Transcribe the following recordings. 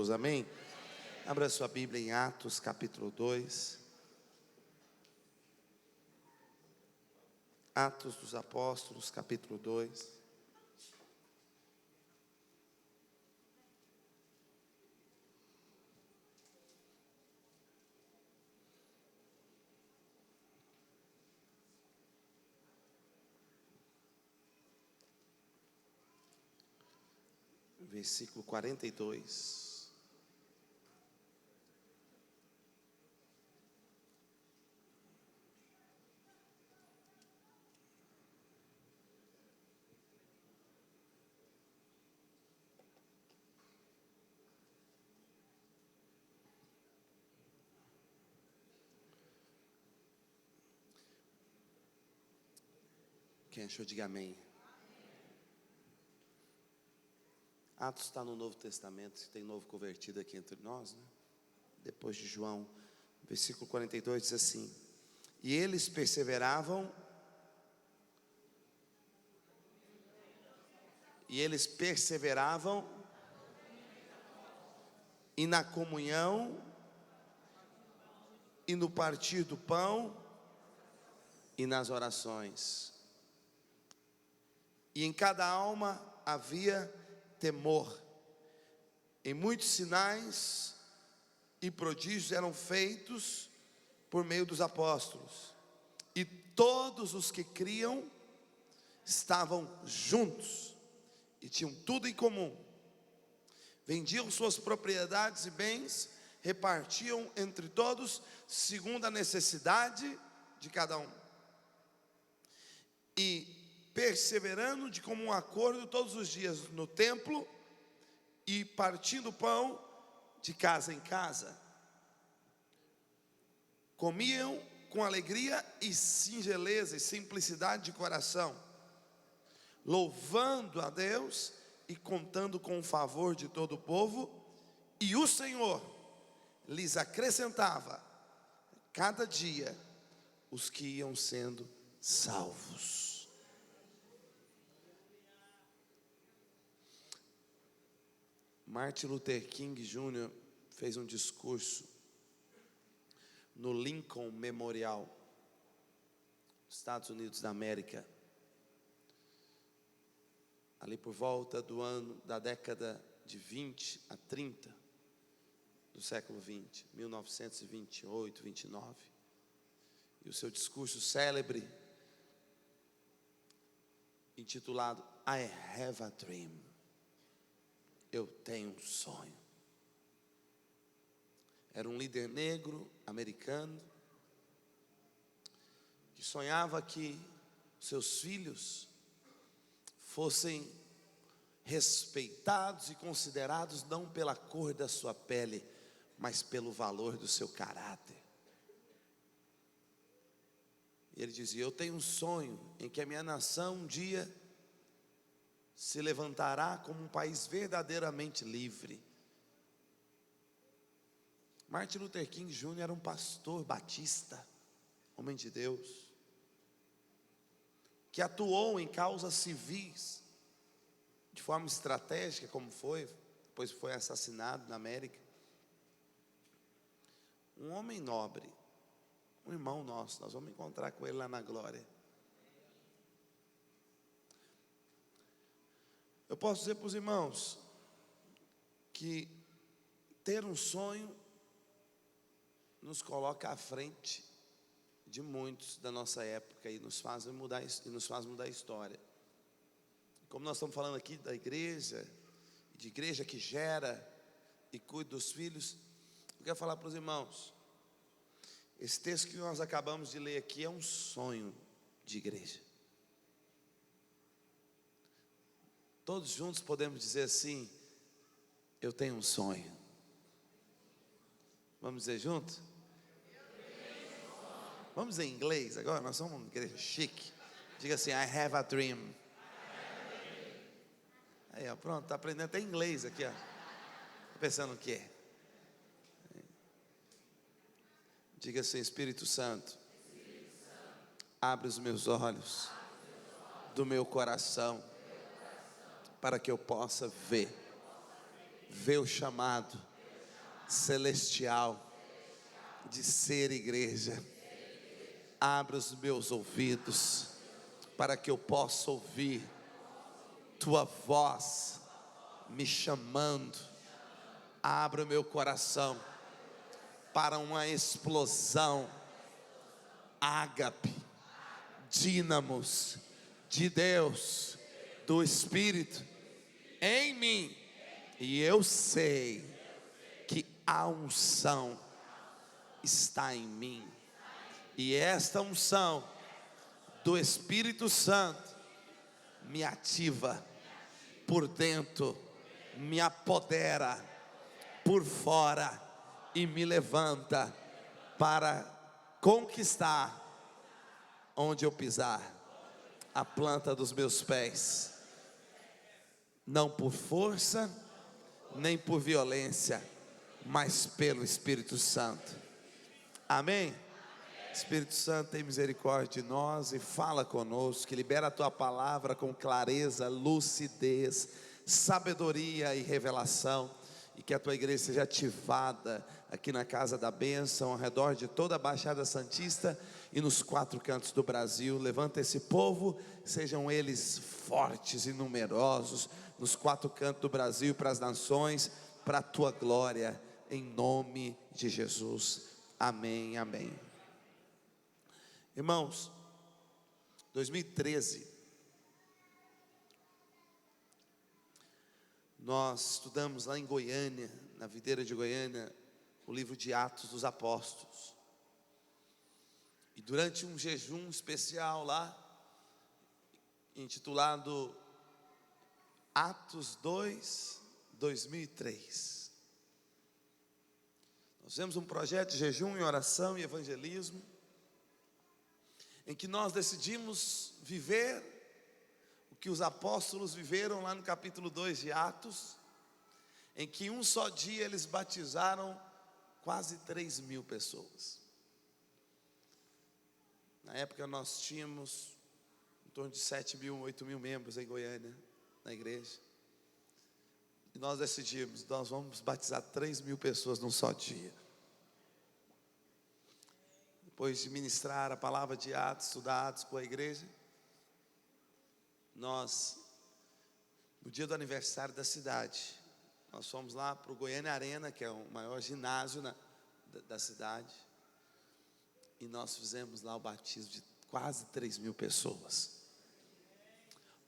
Deus, amém? Abra sua Bíblia em Atos capítulo 2. Atos dos Apóstolos capítulo 2. Versículo 42. Quem achou, diga amém. Atos está no Novo Testamento, se tem novo convertido aqui entre nós, né? Depois de João, versículo 42 diz assim: e eles perseveravam, e na comunhão, e no partir do pão, e nas orações. E em cada alma havia temor. E muitos sinais e prodígios eram feitos por meio dos apóstolos. E todos os que criam estavam juntos e tinham tudo em comum. Vendiam suas propriedades e bens, repartiam entre todos segundo a necessidade de cada um. E perseverando de comum acordo todos os dias no templo, e partindo o pão de casa em casa, comiam com alegria e singeleza e simplicidade de coração, louvando a Deus e contando com o favor de todo o povo. E o Senhor lhes acrescentava cada dia os que iam sendo salvos. Martin Luther King Jr. fez um discurso no Lincoln Memorial, Estados Unidos da América, ali por volta da década de 20 a 30 do século 20, 1928, 29. E o seu discurso célebre, intitulado I Have a Dream, eu tenho um sonho. Era um líder negro, americano, que sonhava que seus filhos fossem respeitados e considerados não pela cor da sua pele, mas pelo valor do seu caráter. E ele dizia: eu tenho um sonho em que a minha nação um dia se levantará como um país verdadeiramente livre. Martin Luther King Jr. era um pastor batista, homem de Deus, que atuou em causas civis de forma estratégica, como foi, depois foi assassinado na América. Um homem nobre, um irmão nosso, nós vamos encontrar com ele lá na glória. Eu posso dizer para os irmãos que ter um sonho nos coloca à frente de muitos da nossa época e nos faz mudar a história. Como nós estamos falando aqui da igreja, de igreja que gera e cuida dos filhos, eu quero falar para os irmãos, esse texto que nós acabamos de ler aqui é um sonho de igreja. Todos juntos podemos dizer assim: eu tenho um sonho. Vamos dizer junto? Vamos em inglês agora, nós somos uma igreja chique. Diga assim: I have a dream. Aí, ó, pronto, está aprendendo até inglês aqui, ó. Está pensando o quê? Diga assim: Espírito Santo, abre os meus olhos do meu coração, para que eu possa ver o chamado celestial de ser igreja. Abra os meus ouvidos para que eu possa ouvir tua voz me chamando. Abra o meu coração para uma explosão, ágape, dínamos de Deus, do Espírito em mim. E eu sei que a unção está em mim. E esta unção do Espírito Santo me ativa por dentro, me apodera por fora e me levanta para conquistar onde eu pisar, a planta dos meus pés, não por força, nem por violência, mas pelo Espírito Santo. Amém? Espírito Santo, tem misericórdia de nós e fala conosco, que libera a tua palavra com clareza, lucidez, sabedoria e revelação, e que a tua igreja seja ativada aqui na Casa da Bênção, ao redor de toda a Baixada Santista e nos 4 cantos do Brasil. Levanta esse povo, sejam eles fortes e numerosos, nos 4 cantos do Brasil, para as nações, para a tua glória, em nome de Jesus. Amém, amém. Irmãos, 2013, nós estudamos lá em Goiânia, na videira de Goiânia, o livro de Atos dos Apóstolos. E durante um jejum especial lá, intitulado Atos 2, 2003. Nós fizemos um projeto de jejum e oração e evangelismo, em que nós decidimos viver o que os apóstolos viveram lá no capítulo 2 de Atos, em que um só dia eles batizaram quase 3.000 pessoas. Na época nós tínhamos em torno de 7.000, 8.000 membros em Goiânia, na igreja. E nós decidimos, nós vamos batizar 3.000 pessoas num só dia. Depois de ministrar a palavra de Atos, estudar Atos com a igreja, nós, no dia do aniversário da cidade, nós fomos lá para o Goiânia Arena, que é o maior ginásio da cidade, e nós fizemos lá o batismo de quase 3.000 pessoas.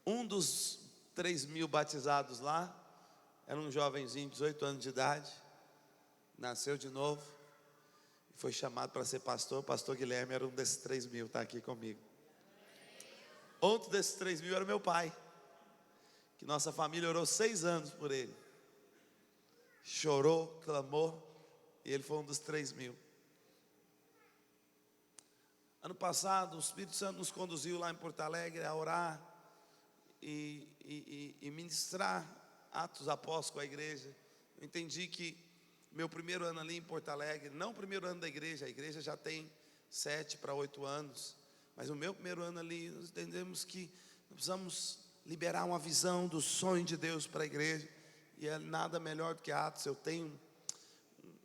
Um dos 3.000 batizados lá era um jovenzinho de 18 anos de idade, nasceu de novo, foi chamado para ser pastor. O pastor Guilherme era um desses 3.000, está aqui comigo. Outro desses 3.000 era meu pai, que nossa família orou 6 anos por ele, chorou, clamou, e ele foi um dos 3.000. Ano passado o Espírito Santo nos conduziu lá em Porto Alegre a orar e ministrar Atos Apóstolos com a igreja. Eu entendi que meu primeiro ano ali em Porto Alegre, não o primeiro ano da igreja, a igreja já tem 7 para 8 anos, mas o meu primeiro ano ali, nós entendemos que nós precisamos liberar uma visão do sonho de Deus para a igreja, e é nada melhor do que Atos. Eu tenho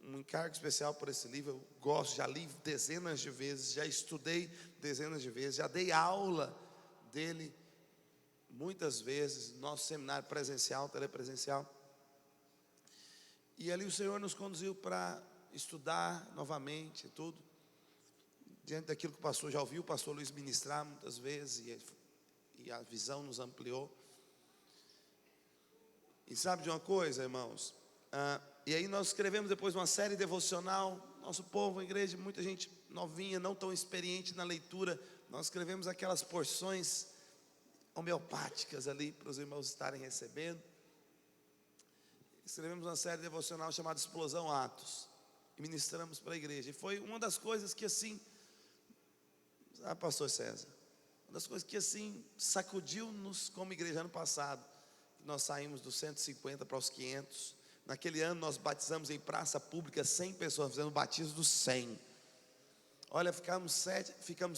um encargo especial por esse livro, eu gosto, já li dezenas de vezes, já estudei dezenas de vezes, já dei aula dele muitas vezes, nosso seminário presencial, telepresencial. E ali o Senhor nos conduziu para estudar novamente tudo, diante daquilo que o pastor já ouviu o pastor Luiz ministrar muitas vezes, e a visão nos ampliou. E sabe de uma coisa, irmãos? E aí nós escrevemos depois uma série devocional. Nosso povo, a igreja, muita gente novinha, não tão experiente na leitura, nós escrevemos aquelas porções homeopáticas ali para os irmãos estarem recebendo. Escrevemos uma série devocional chamada Explosão Atos, e ministramos para a igreja. E foi uma das coisas que assim, pastor César, uma das coisas que assim sacudiu-nos como igreja ano passado. Nós saímos dos 150 para os 500. Naquele ano nós batizamos em praça pública 100 pessoas, fizemos o batismo dos 100. Olha, ficamos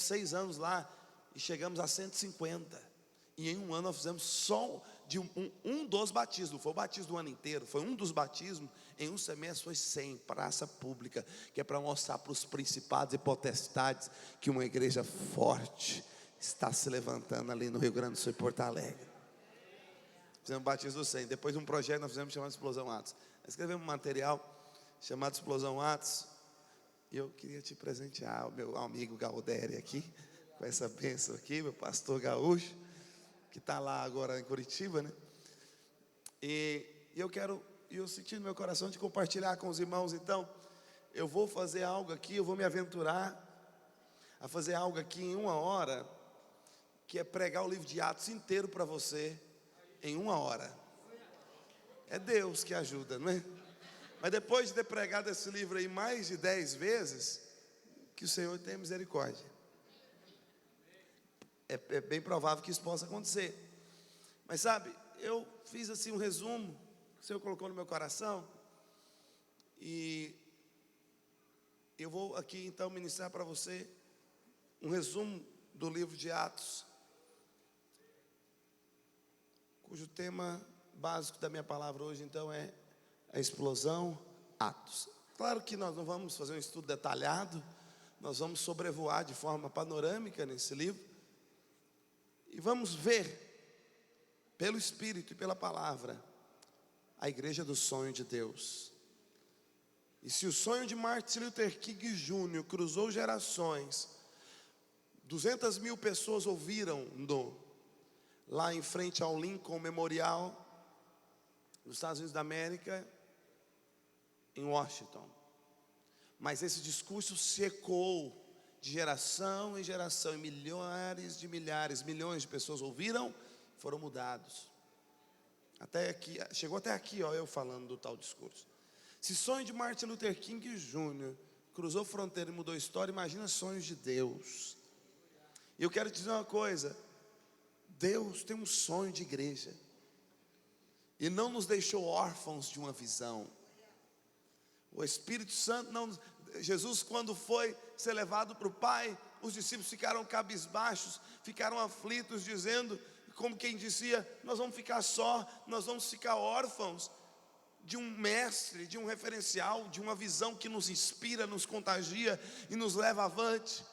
6 anos lá e chegamos a 150. E em um ano nós fizemos só de um dos batismos, não foi o batismo do ano inteiro, foi um dos batismos, em um semestre foi 100, praça pública, que é para mostrar para os principados e potestades que uma igreja forte está se levantando ali no Rio Grande do Sul e Porto Alegre. Fizemos o batismo do 100, depois de um projeto nós fizemos chamado Explosão Atos. Nós escrevemos um material chamado Explosão Atos, e eu queria te presentear, o meu amigo Galdério aqui, com essa bênção aqui, meu pastor gaúcho, que está lá agora em Curitiba, né? E eu senti no meu coração de compartilhar com os irmãos. Então, eu vou fazer algo aqui, eu vou me aventurar a fazer algo aqui em 1 hora, que é pregar o livro de Atos inteiro para você, em 1 hora. É Deus que ajuda, não é? Mas depois de ter pregado esse livro aí mais de 10 vezes, que o Senhor tenha misericórdia. É bem provável que isso possa acontecer. Mas sabe, eu fiz assim um resumo, que o Senhor colocou no meu coração, e eu vou aqui então ministrar para você um resumo do livro de Atos, cujo tema básico da minha palavra hoje então é a explosão Atos. Claro que nós não vamos fazer um estudo detalhado, nós vamos sobrevoar de forma panorâmica nesse livro, e vamos ver, pelo Espírito e pela palavra, a igreja do sonho de Deus. E se o sonho de Martin Luther King Jr. cruzou gerações, 200.000 pessoas ouviram-no lá em frente ao Lincoln Memorial, nos Estados Unidos da América, em Washington. Mas esse discurso se ecoou de geração em geração, e milhares de milhares, milhões de pessoas ouviram, foram mudados. Até aqui, chegou até aqui, ó, eu falando do tal discurso. Se sonho de Martin Luther King Jr. cruzou fronteira e mudou a história, imagina sonhos de Deus. E eu quero te dizer uma coisa: Deus tem um sonho de igreja, e não nos deixou órfãos de uma visão. O Espírito Santo não... Jesus, quando foi ser levado para o Pai, os discípulos ficaram cabisbaixos, ficaram aflitos, dizendo, como quem dizia: nós vamos ficar só, nós vamos ficar órfãos de um mestre, de um referencial, de uma visão que nos inspira, nos contagia e nos leva avante.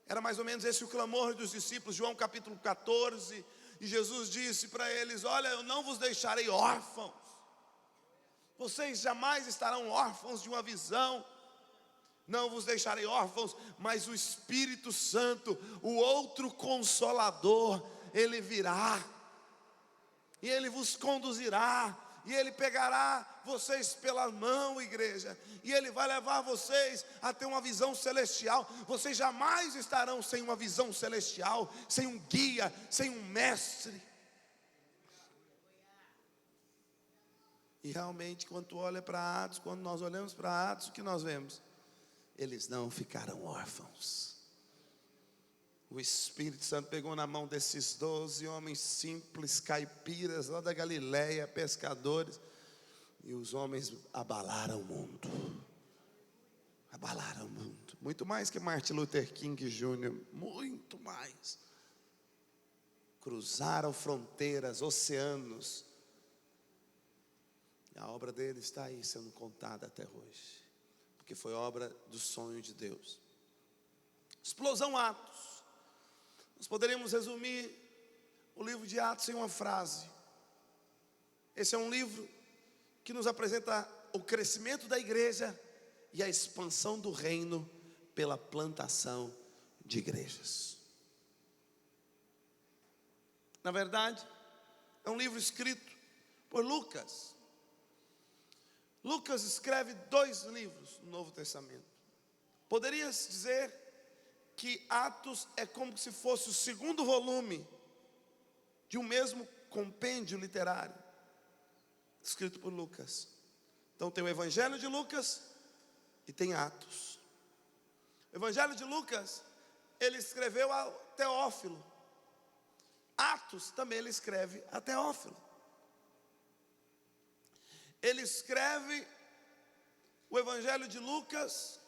Era mais ou menos esse o clamor dos discípulos. João capítulo 14, e Jesus disse para eles: olha, eu não vos deixarei órfãos, vocês jamais estarão órfãos de uma visão, não vos deixarei órfãos, mas o Espírito Santo, o outro Consolador, Ele virá, e Ele vos conduzirá, e Ele pegará vocês pela mão, igreja, e Ele vai levar vocês a ter uma visão celestial. Vocês jamais estarão sem uma visão celestial, sem um guia, sem um mestre. E realmente, quando tu olha para Atos, quando nós olhamos para Atos, o que nós vemos? Eles não ficaram órfãos. O Espírito Santo pegou na mão desses 12 homens simples, caipiras, lá da Galileia, pescadores, e os homens abalaram o mundo. Abalaram o mundo. Muito mais que Martin Luther King Jr., muito mais. Cruzaram fronteiras, oceanos. E a obra dele está aí sendo contada até hoje, porque foi obra do sonho de Deus. Explosão Atos. Nós poderíamos resumir o livro de Atos em uma frase. Esse é um livro que nos apresenta o crescimento da igreja e a expansão do reino pela plantação de igrejas. Na verdade, é um livro escrito por Lucas. Lucas escreve 2 livros no Novo Testamento. Poderia-se dizer que Atos é como se fosse o segundo volume de um mesmo compêndio literário, escrito por Lucas. Então tem o Evangelho de Lucas e tem Atos. O Evangelho de Lucas, ele escreveu a Teófilo. Atos também ele escreve a Teófilo. Ele escreve o Evangelho de Lucas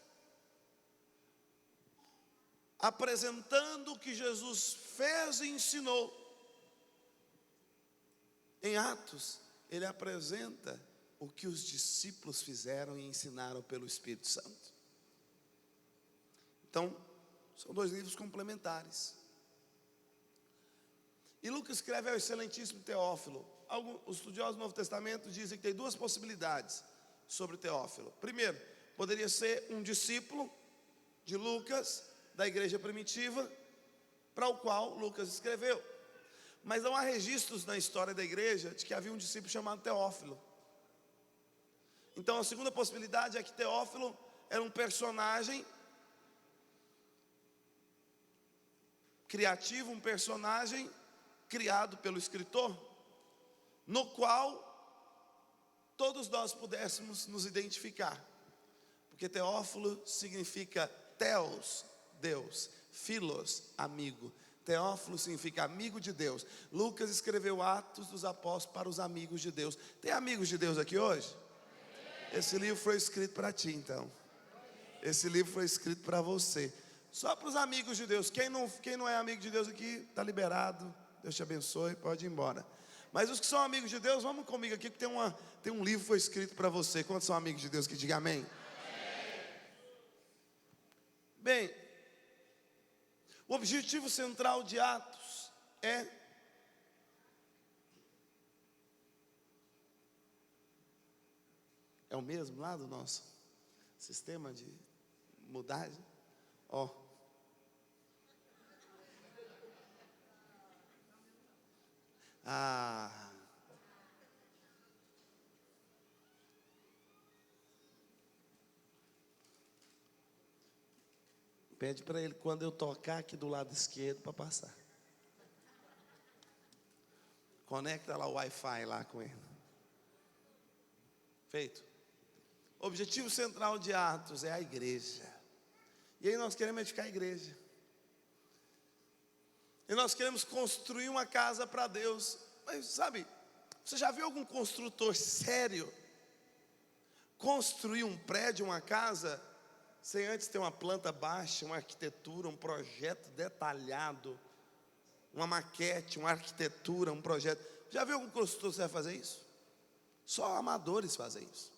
apresentando o que Jesus fez e ensinou. Em Atos, ele apresenta o que os discípulos fizeram e ensinaram pelo Espírito Santo. Então, são dois livros complementares. E Lucas escreve ao excelentíssimo Teófilo. Os estudiosos do Novo Testamento dizem que tem duas possibilidades sobre Teófilo. Primeiro, poderia ser um discípulo de Lucas, da igreja primitiva, para o qual Lucas escreveu. Mas não há registros na história da igreja de que havia um discípulo chamado Teófilo. Então a segunda possibilidade é que Teófilo era um personagem criativo, um personagem criado pelo escritor, no qual todos nós pudéssemos nos identificar. Porque Teófilo significa Theos, Deus, Philos, amigo. Teófilo significa amigo de Deus. Lucas escreveu Atos dos Apóstolos para os amigos de Deus. Tem amigos de Deus aqui hoje? Esse livro foi escrito para ti, então. Esse livro foi escrito para você. Só para os amigos de Deus. Quem não é amigo de Deus aqui, está liberado. Deus te abençoe, pode ir embora. Mas os que são amigos de Deus, vamos comigo aqui, que tem um livro que foi escrito para você. Quantos são amigos de Deus que digam amém? Bem, o objetivo central de Atos é o mesmo lá do nosso sistema de mudagem. Ó. Pede para ele quando eu tocar aqui do lado esquerdo para passar. Conecta lá o Wi-Fi lá com ele. Feito. O objetivo central de Atos é a igreja. E aí nós queremos edificar a igreja. E nós queremos construir uma casa para Deus. Mas sabe, você já viu algum construtor sério construir um prédio, uma casa, sem antes ter uma planta baixa, uma arquitetura, um projeto detalhado, uma maquete, uma arquitetura, um projeto? Já viu algum construtor que vai fazer isso? Só amadores fazem isso.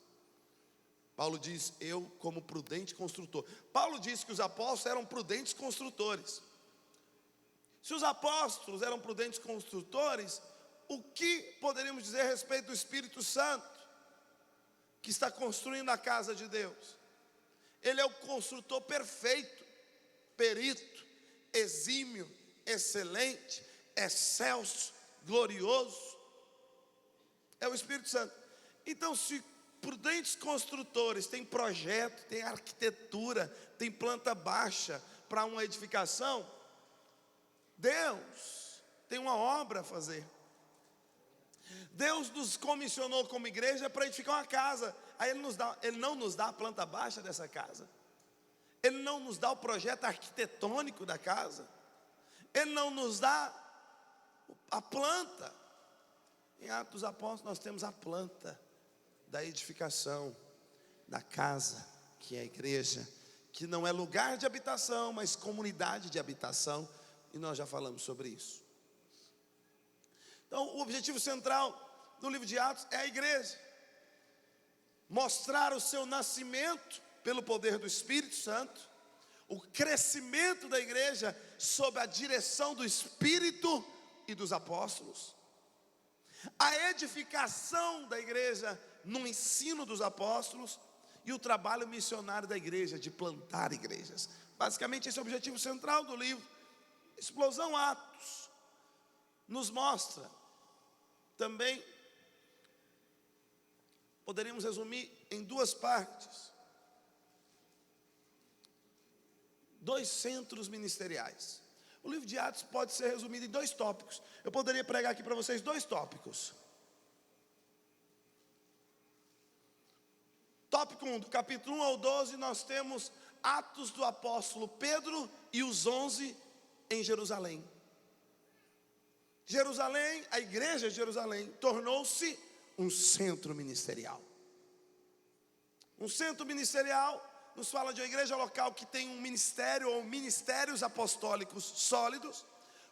Paulo diz, eu como prudente construtor. Paulo disse que os apóstolos eram prudentes construtores. Se os apóstolos eram prudentes construtores, o que poderíamos dizer a respeito do Espírito Santo, que está construindo a casa de Deus? Ele é o construtor perfeito, perito, exímio, excelente, excelso, glorioso. É o Espírito Santo. Então, se prudentes construtores têm projeto, têm arquitetura, têm planta baixa para uma edificação, Deus tem uma obra a fazer. Deus nos comissionou como igreja para edificar uma casa. Aí Ele não nos dá a planta baixa dessa casa. Ele não nos dá o projeto arquitetônico da casa. Ele não nos dá a planta. Em Atos dos Apóstolos nós temos a planta da edificação da casa, que é a igreja, que não é lugar de habitação, mas comunidade de habitação. E nós já falamos sobre isso. Então, o objetivo central do livro de Atos é a igreja. Mostrar o seu nascimento pelo poder do Espírito Santo, o crescimento da igreja sob a direção do Espírito e dos apóstolos, a edificação da igreja no ensino dos apóstolos e o trabalho missionário da igreja, de plantar igrejas. Basicamente esse é o objetivo central do livro. Explosão Atos nos mostra também, poderíamos resumir em duas partes, dois centros ministeriais. O livro de Atos pode ser resumido em dois tópicos. Eu poderia pregar aqui para vocês dois tópicos. Tópico 1, do capítulo 1 ao 12, nós temos Atos do apóstolo Pedro e os 11 em Jerusalém. Jerusalém, a igreja de Jerusalém, tornou-se um centro ministerial. Um centro ministerial nos fala de uma igreja local que tem um ministério ou ministérios apostólicos sólidos,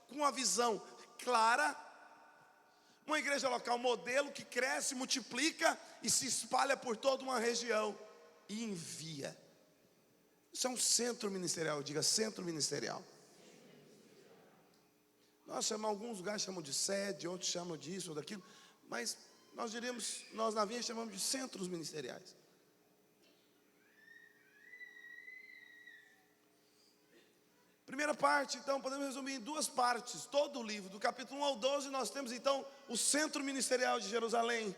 com uma visão clara, Uma igreja local modelo que cresce, multiplica e se espalha por toda uma região e envia. Isso é um centro ministerial, diga centro ministerial. Nós chamamos, alguns lugares chamam de sede, outros chamam disso ou daquilo, mas nós diríamos, nós na Vinha chamamos de centros ministeriais. Primeira parte, então, podemos resumir em duas partes, todo o livro, do capítulo 1 ao 12, nós temos então o centro ministerial de Jerusalém,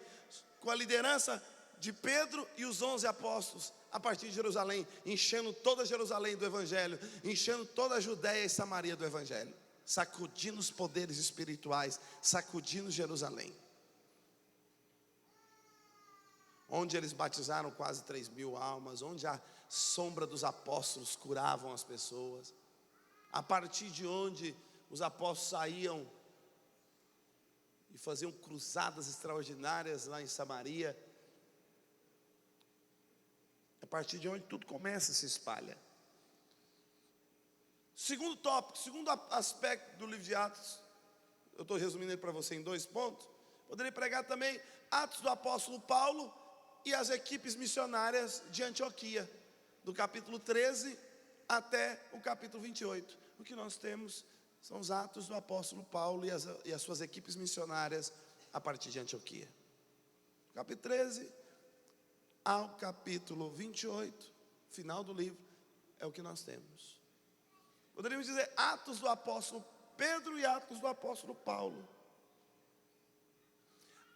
com a liderança de Pedro e os 11 apóstolos, a partir de Jerusalém, enchendo toda Jerusalém do Evangelho, enchendo toda a Judéia e Samaria do Evangelho, sacudindo os poderes espirituais, sacudindo Jerusalém. Onde eles batizaram quase 3.000 almas, onde a sombra dos apóstolos curavam as pessoas, a partir de onde os apóstolos saíam e faziam cruzadas extraordinárias lá em Samaria, a partir de onde tudo começa e se espalha. Segundo tópico, segundo aspecto do livro de Atos, eu estou resumindo ele para você em 2 pontos. Poderia pregar também Atos do apóstolo Paulo e as equipes missionárias de Antioquia, do capítulo 13 até o capítulo 28. O que nós temos são os atos do apóstolo Paulo e as suas equipes missionárias a partir de Antioquia. Capítulo 13 ao capítulo 28, final do livro, é o que nós temos. Poderíamos dizer Atos do apóstolo Pedro e Atos do apóstolo Paulo.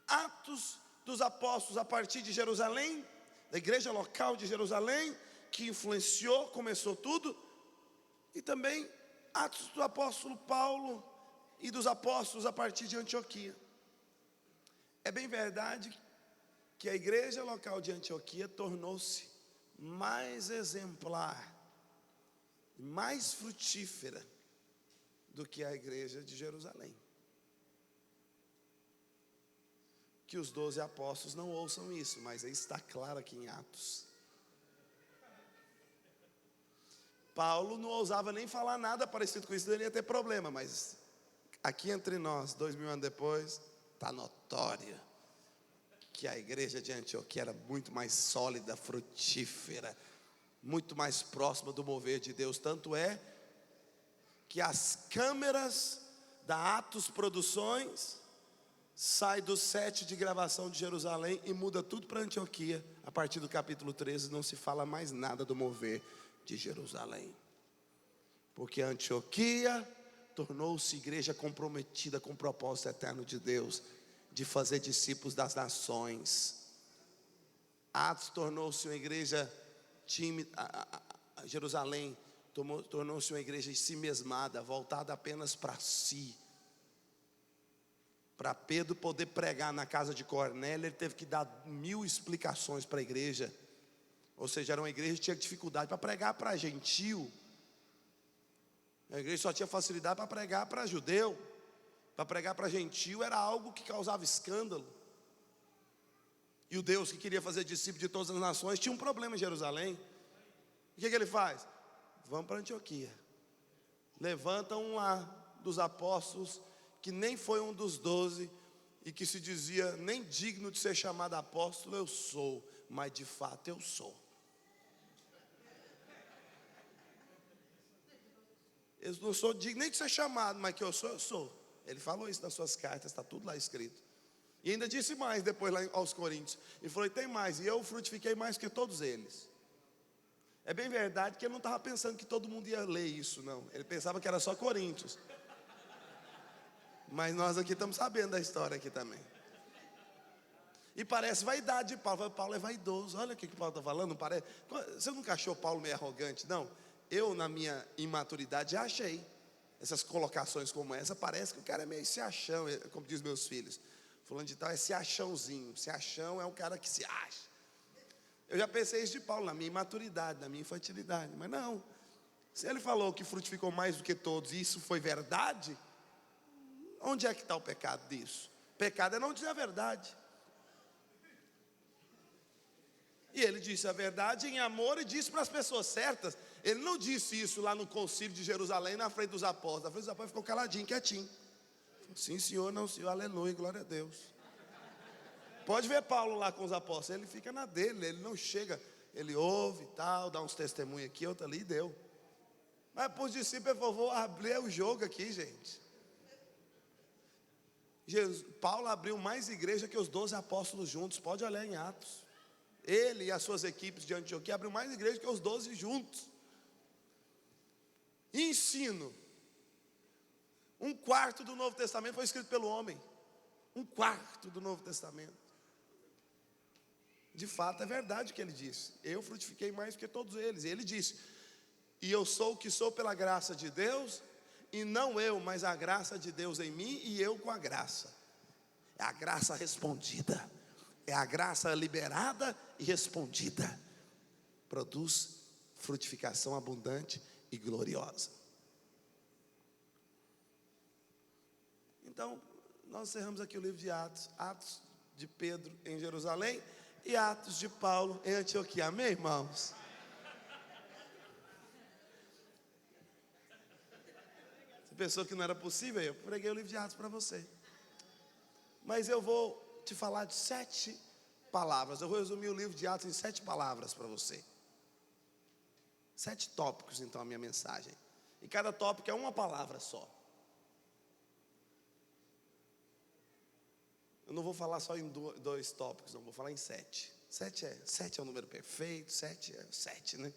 Atos dos apóstolos a partir de Jerusalém, da igreja local de Jerusalém, que influenciou, começou tudo, e também Atos do apóstolo Paulo e dos apóstolos a partir de Antioquia. É bem verdade que a igreja local de Antioquia tornou-se mais exemplar, mais frutífera do que a igreja de Jerusalém. Que os 12 apóstolos não ouçam isso, mas aí está claro aqui em Atos. Paulo não ousava nem falar nada parecido com isso, ele ia ter problema, mas aqui entre nós, 2000 anos depois, está notório que a igreja de Antioquia era muito mais sólida, frutífera, muito mais próxima do mover de Deus. Tanto é que as câmeras da Atos Produções sai do set de gravação de Jerusalém e muda tudo para Antioquia. A partir do capítulo 13 não se fala mais nada do mover de Jerusalém, porque Antioquia tornou-se igreja comprometida com o propósito eterno de Deus, de fazer discípulos das nações. Atos tornou-se uma igreja tímida, Jerusalém tornou-se uma igreja em si mesmada, voltada apenas para si. Para Pedro poder pregar na casa de Cornélio, ele teve que dar 1000 explicações para a igreja. Ou seja, era uma igreja que tinha dificuldade para pregar para gentio. A igreja só tinha facilidade para pregar para judeu. Para pregar para gentio era algo que causava escândalo. E o Deus que queria fazer discípulo de todas as nações tinha um problema em Jerusalém. O que ele faz? Vamos para Antioquia. Levanta um lá dos apóstolos, que nem foi um dos 12, e que se dizia nem digno de ser chamado apóstolo. Eu sou, mas de fato eu sou. Eu não sou digno nem de ser chamado, mas que eu sou, eu sou. Ele falou isso nas suas cartas, está tudo lá escrito. E ainda disse mais depois lá aos Coríntios. Ele falou, e tem mais, e eu frutifiquei mais que todos eles. É bem verdade que ele não estava pensando que todo mundo ia ler isso, não. Ele pensava que era só Coríntios. Mas nós aqui estamos sabendo da história aqui também. E parece vaidade de Paulo. Paulo é vaidoso. Olha o que Paulo está falando. Não parece... Você nunca achou Paulo meio arrogante? Não. Eu, na minha imaturidade, já achei. Essas colocações como essa, parece que o cara é meio se achão, como diz meus filhos. Fulano de tal é se achãozinho. Se achão é um cara que se acha. Eu já pensei isso de Paulo, na minha imaturidade, na minha infantilidade. Mas não. Se ele falou que frutificou mais do que todos, e isso foi verdade, onde é que está o pecado disso? Pecado é não dizer a verdade. E ele disse a verdade em amor e disse para as pessoas certas. Ele não disse isso lá no concílio de Jerusalém, na frente dos apóstolos. Na frente dos apóstolos ficou caladinho, quietinho. Sim, senhor, não, senhor, aleluia, glória a Deus. Pode ver Paulo lá com os apóstolos, ele fica na dele, ele não chega, ele ouve e tal, dá uns testemunhos aqui, outro ali e deu. Mas para os discípulos, por favor, abrir o jogo aqui, gente. Paulo abriu mais igreja que os 12 apóstolos juntos, pode olhar em Atos. Ele e as suas equipes de Antioquia abriu mais igreja que os 12 juntos. Ensino. 1/4 do Novo Testamento foi escrito pelo homem. 1/4 do Novo Testamento. De fato, é verdade o que ele disse. Eu frutifiquei mais que todos eles. E ele disse: e eu sou o que sou pela graça de Deus, e não eu, mas a graça de Deus em mim, e eu com a graça. É a graça respondida. É a graça liberada e respondida. Produz frutificação abundante e gloriosa. Então, nós encerramos aqui o livro de Atos. Atos de Pedro em Jerusalém e Atos de Paulo em Antioquia. Amém, irmãos? Você pensou que não era possível? Eu preguei o livro de Atos para você. Mas eu vou te falar de 7 palavras. Eu vou resumir o livro de Atos em 7 palavras para você. 7 tópicos, então, a minha mensagem. E cada tópico é uma palavra só. Eu não vou falar só em 2 tópicos, não, vou falar em 7. 7 é o número perfeito, 7 é 7, né?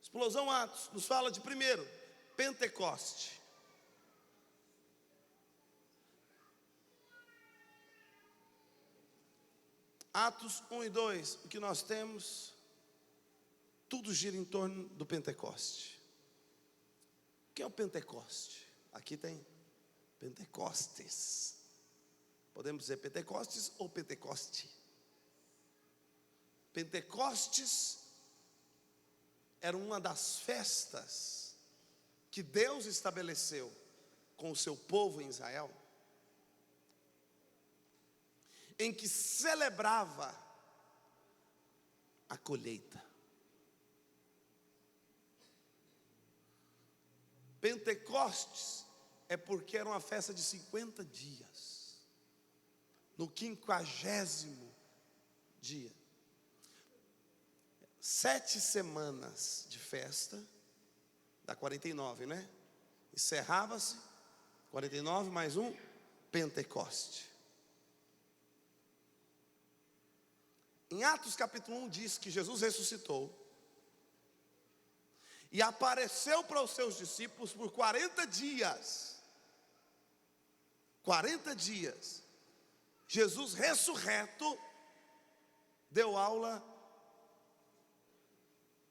Explosão Atos nos fala de primeiro, Pentecoste. Atos 1 e 2, o que nós temos, tudo gira em torno do Pentecoste. O que é o Pentecoste? Aqui tem Pentecostes. Podemos dizer Pentecostes ou Pentecoste. Pentecostes era uma das festas que Deus estabeleceu com o seu povo em Israel, em que celebrava a colheita. Pentecostes é porque era uma festa de 50 dias. No 50º dia. 7 semanas de festa, dá 49, né? Encerrava-se, 49 mais um, Pentecoste. Em Atos capítulo 1 diz que Jesus ressuscitou e apareceu para os seus discípulos por 40 dias. 40 dias. Jesus ressurreto deu aula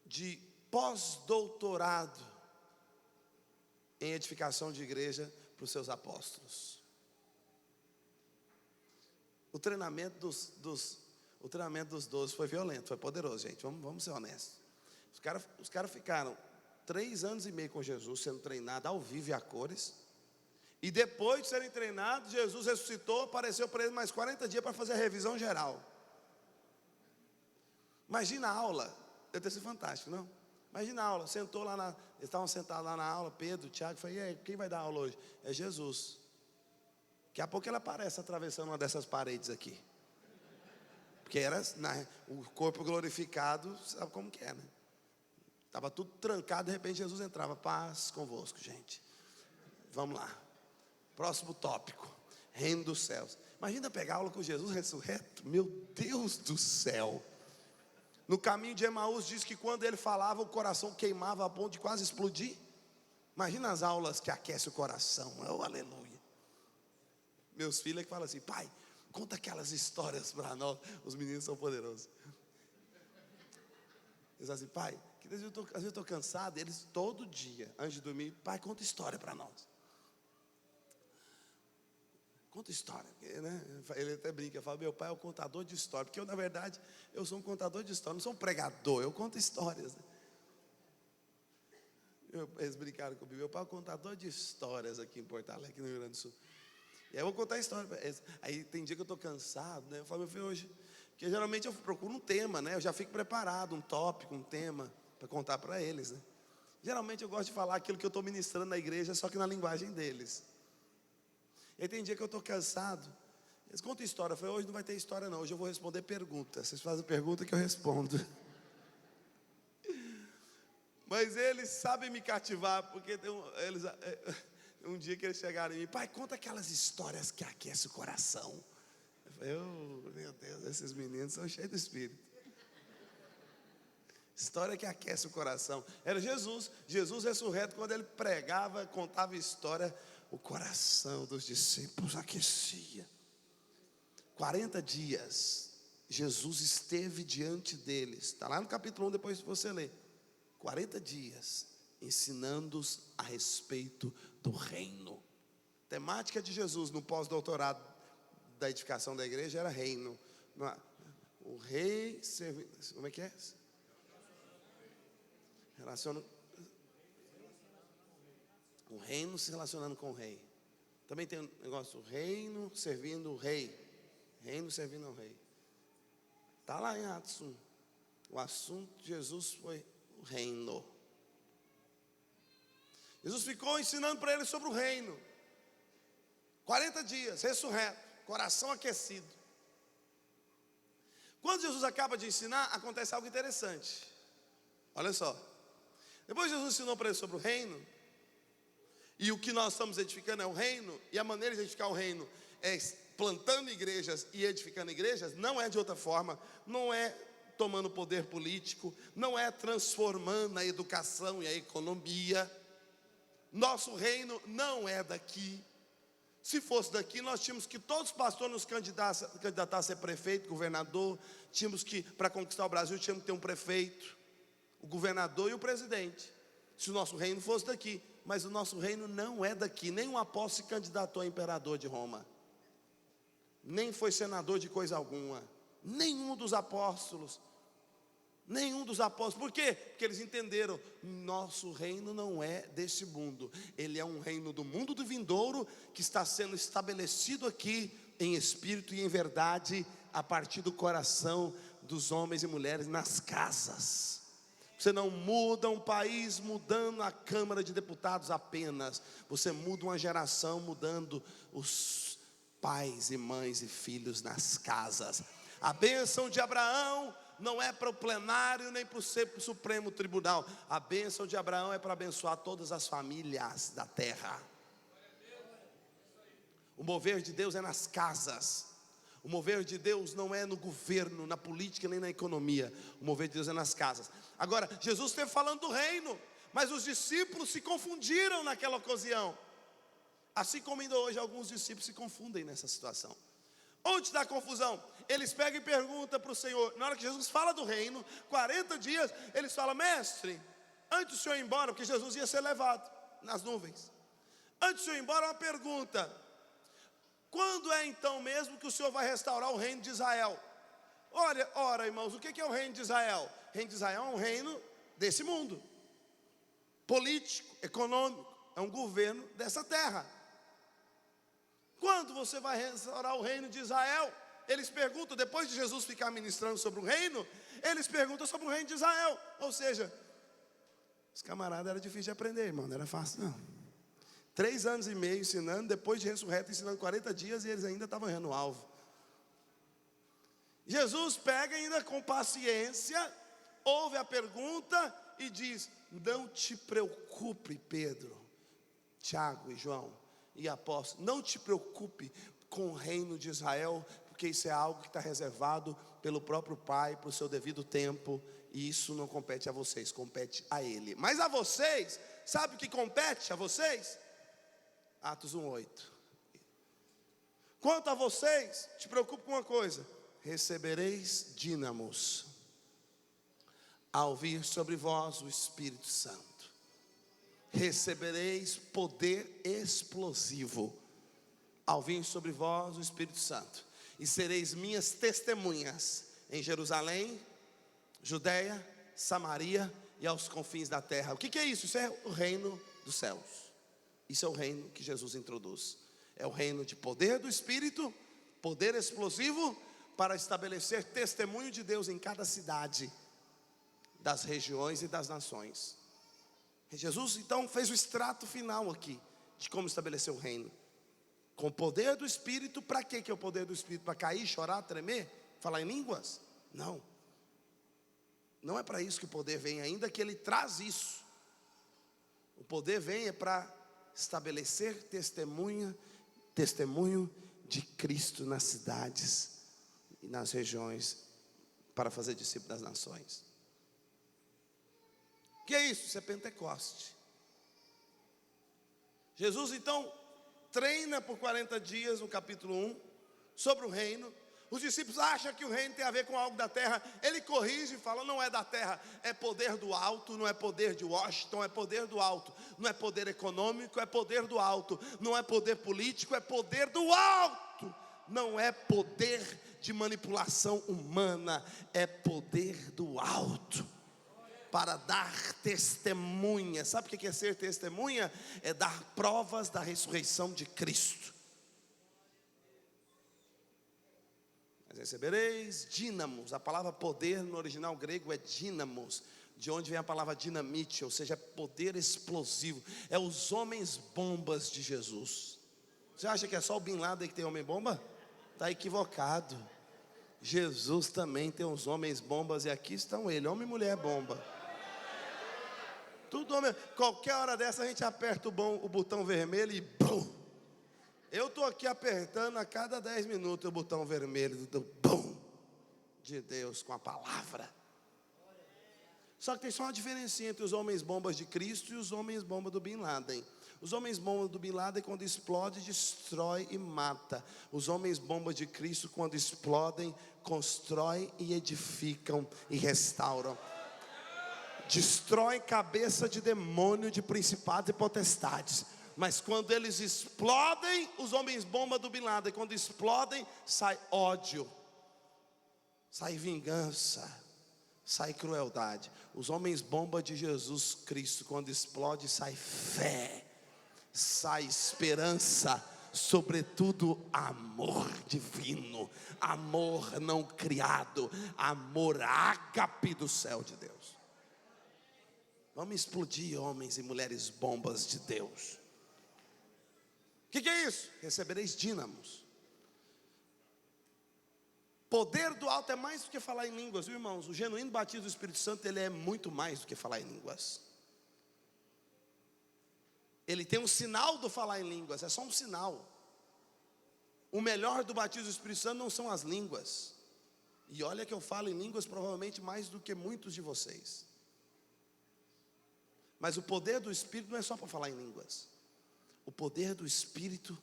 de pós-doutorado em edificação de igreja para os seus apóstolos. O treinamento dos 12 foi violento, foi poderoso, gente. Vamos ser honestos. Os caras ficaram 3 anos e meio com Jesus, sendo treinado ao vivo e a cores. E depois de serem treinados, Jesus ressuscitou, apareceu para eles mais 40 dias para fazer a revisão geral. Imagina a aula, deve ter sido fantástico, não? Imagina a aula, sentou lá eles estavam sentados lá na aula, Pedro, Tiago, falei, e aí, quem vai dar aula hoje? É Jesus. Daqui a pouco ele aparece atravessando uma dessas paredes aqui. Porque era o corpo glorificado, sabe como que é, né? Estava tudo trancado, de repente Jesus entrava, paz convosco, gente. Vamos lá. Próximo tópico, reino dos céus. Imagina pegar aula com Jesus ressurreto, meu Deus do céu. No caminho de Emaús diz que quando ele falava, o coração queimava a ponto de quase explodir. Imagina as aulas que aquecem o coração, oh, aleluia. Meus filhos é que falam assim, pai, conta aquelas histórias para nós. Os meninos são poderosos. Eles dizem assim, pai, que às vezes eu estou cansado. Eles todo dia, antes de dormir, pai, conta história para nós. Conta história, né? Ele até brinca, fala, meu pai é o contador de história. Porque eu, na verdade, eu sou um contador de história, não sou um pregador, eu conto histórias, né? Eles brincaram comigo, meu pai é o contador de histórias aqui em Porto Alegre, aqui no Rio Grande do Sul. E aí eu vou contar a história. Aí tem dia que eu estou cansado, né? Eu falo, meu filho, hoje, porque geralmente eu procuro um tema, né? Eu já fico preparado, um tópico, um tema, para contar para eles, né? Geralmente eu gosto de falar aquilo que eu estou ministrando na igreja, só que na linguagem deles. E aí tem dia que eu estou cansado. Eles contam história. Eu falei, hoje não vai ter história não, hoje eu vou responder perguntas. Vocês fazem pergunta que eu respondo. Mas eles sabem me cativar, porque um dia que eles chegaram em mim, pai, conta aquelas histórias que aquecem o coração. Eu falei, meu Deus, esses meninos são cheios do Espírito. História que aquece o coração. Era Jesus ressurreto, quando ele pregava, contava história, o coração dos discípulos aquecia. 40 dias, Jesus esteve diante deles. Está lá no capítulo 1, depois você lê. 40 dias, ensinando-os a respeito do reino. Temática de Jesus no pós-doutorado da edificação da igreja era reino. O rei, como é que é? Relaciona o reino se relacionando com o rei. Também tem um negócio, o reino servindo o rei. Reino servindo ao rei. Está lá em Atos 1. O assunto de Jesus foi o reino. Jesus ficou ensinando para eles sobre o reino. 40 dias, ressurreto, coração aquecido. Quando Jesus acaba de ensinar, acontece algo interessante. Olha só. Depois Jesus ensinou para eles sobre o reino. E o que nós estamos edificando é o reino. E a maneira de edificar o reino é plantando igrejas e edificando igrejas. Não é de outra forma. Não é tomando poder político. Não é transformando a educação e a economia. Nosso reino não é daqui. Se fosse daqui, nós tínhamos que todos os pastores nos candidatar a ser prefeito, governador. Tínhamos que, para conquistar o Brasil, tínhamos que ter um prefeito, o governador e o presidente. Se o nosso reino fosse daqui. Mas o nosso reino não é daqui. Nenhum apóstolo se candidatou a imperador de Roma. Nem foi senador de coisa alguma. Nenhum dos apóstolos. Por quê? Porque eles entenderam, nosso reino não é desse mundo. Ele é um reino do mundo do vindouro, que está sendo estabelecido aqui em espírito e em verdade, a partir do coração dos homens e mulheres nas casas. Você não muda um país mudando a Câmara de Deputados apenas. Você muda uma geração mudando os pais e mães e filhos nas casas. A bênção de Abraão não é para o plenário nem para o Supremo Tribunal. A bênção de Abraão é para abençoar todas as famílias da terra. O mover de Deus é nas casas. O mover de Deus não é no governo, na política, nem na economia. O mover de Deus é nas casas. Agora, Jesus esteve falando do reino, mas os discípulos se confundiram naquela ocasião. Assim como ainda hoje alguns discípulos se confundem nessa situação. Onde está a confusão? Eles pegam e perguntam para o Senhor. Na hora que Jesus fala do reino, 40 dias, eles falam, mestre, antes do Senhor ir embora, porque Jesus ia ser levado nas nuvens. Antes do Senhor ir embora, uma pergunta. Quando é então mesmo que o Senhor vai restaurar o reino de Israel? Ora, irmãos, o que é o reino de Israel? O reino de Israel é um reino desse mundo. Político, econômico, é um governo dessa terra. Quando você vai restaurar o reino de Israel? Eles perguntam, depois de Jesus ficar ministrando sobre o reino, eles perguntam sobre o reino de Israel. Ou seja, os camaradas era difícil de aprender, irmão, não era fácil não. 3 anos e meio ensinando, depois de ressurreto ensinando 40 dias, e eles ainda estavam errando o alvo. Jesus pega ainda com paciência, ouve a pergunta e diz, não te preocupe, Pedro, Tiago e João e apóstolos, não te preocupe com o reino de Israel, porque isso é algo que está reservado pelo próprio Pai, para o seu devido tempo, e isso não compete a vocês, compete a Ele. Mas a vocês, sabe o que compete a vocês? Atos 1:8. Quanto a vocês, te preocupe com uma coisa: recebereis dínamos ao vir sobre vós o Espírito Santo. Recebereis poder explosivo ao vir sobre vós o Espírito Santo, e sereis minhas testemunhas em Jerusalém, Judeia, Samaria e aos confins da terra. O que é isso? Isso é o reino dos céus. Isso é o reino que Jesus introduz. É o reino de poder do Espírito, poder explosivo, para estabelecer testemunho de Deus em cada cidade, das regiões e das nações. Jesus então fez o extrato final aqui de como estabelecer o reino. Com o poder do Espírito. Para que é o poder do Espírito? Para cair, chorar, tremer, falar em línguas? Não. Não é para isso que o poder vem, ainda que ele traz isso. O poder vem para estabelecer testemunho de Cristo nas cidades e nas regiões, para fazer discípulos das nações. O que é isso? Isso é Pentecoste. Jesus então treina por 40 dias no capítulo 1 sobre o reino. Os discípulos acham que o reino tem a ver com algo da terra. Ele corrige e fala: não é da terra, é poder do alto. Não é poder de Washington, é poder do alto. Não é poder econômico, é poder do alto. Não é poder político, é poder do alto. Não é poder de manipulação humana, é poder do alto. Para dar testemunha. Sabe o que é ser testemunha? É dar provas da ressurreição de Cristo. Mas recebereis dínamos. A palavra poder no original grego é dínamos, de onde vem a palavra dinamite, ou seja, poder explosivo. É os homens bombas de Jesus. Você acha que é só o Bin Laden que tem homem bomba? Está equivocado. Jesus também tem uns homens bombas, e aqui estão ele, homem e mulher bomba. Tudo homem. Qualquer hora dessa a gente aperta o botão vermelho e bum. Eu estou aqui apertando a cada 10 minutos o botão vermelho do bum de Deus com a palavra. Só que tem só uma diferença entre os homens bombas de Cristo e os homens bombas do Bin Laden. Os homens bombas do Bin Laden, quando explode, destrói e mata. Os homens bombas de Cristo, quando explodem, constroem e edificam e restauram. Destrói cabeça de demônio, de principados e potestades. Mas quando eles explodem, os homens bomba do Bin Laden, quando explodem, sai ódio, sai vingança, sai crueldade. Os homens bomba de Jesus Cristo, quando explode, sai fé, sai esperança, sobretudo amor divino, amor não criado, amor ágape do céu de Deus. Vamos explodir homens e mulheres bombas de Deus. O que é isso? Recebereis dínamos. Poder do alto é mais do que falar em línguas, viu, irmãos? O genuíno batismo do Espírito Santo, ele é muito mais do que falar em línguas. Ele tem um sinal do falar em línguas, é só um sinal. O melhor do batismo do Espírito Santo não são as línguas. E olha que eu falo em línguas provavelmente mais do que muitos de vocês. Mas o poder do Espírito não é só para falar em línguas. O poder do Espírito,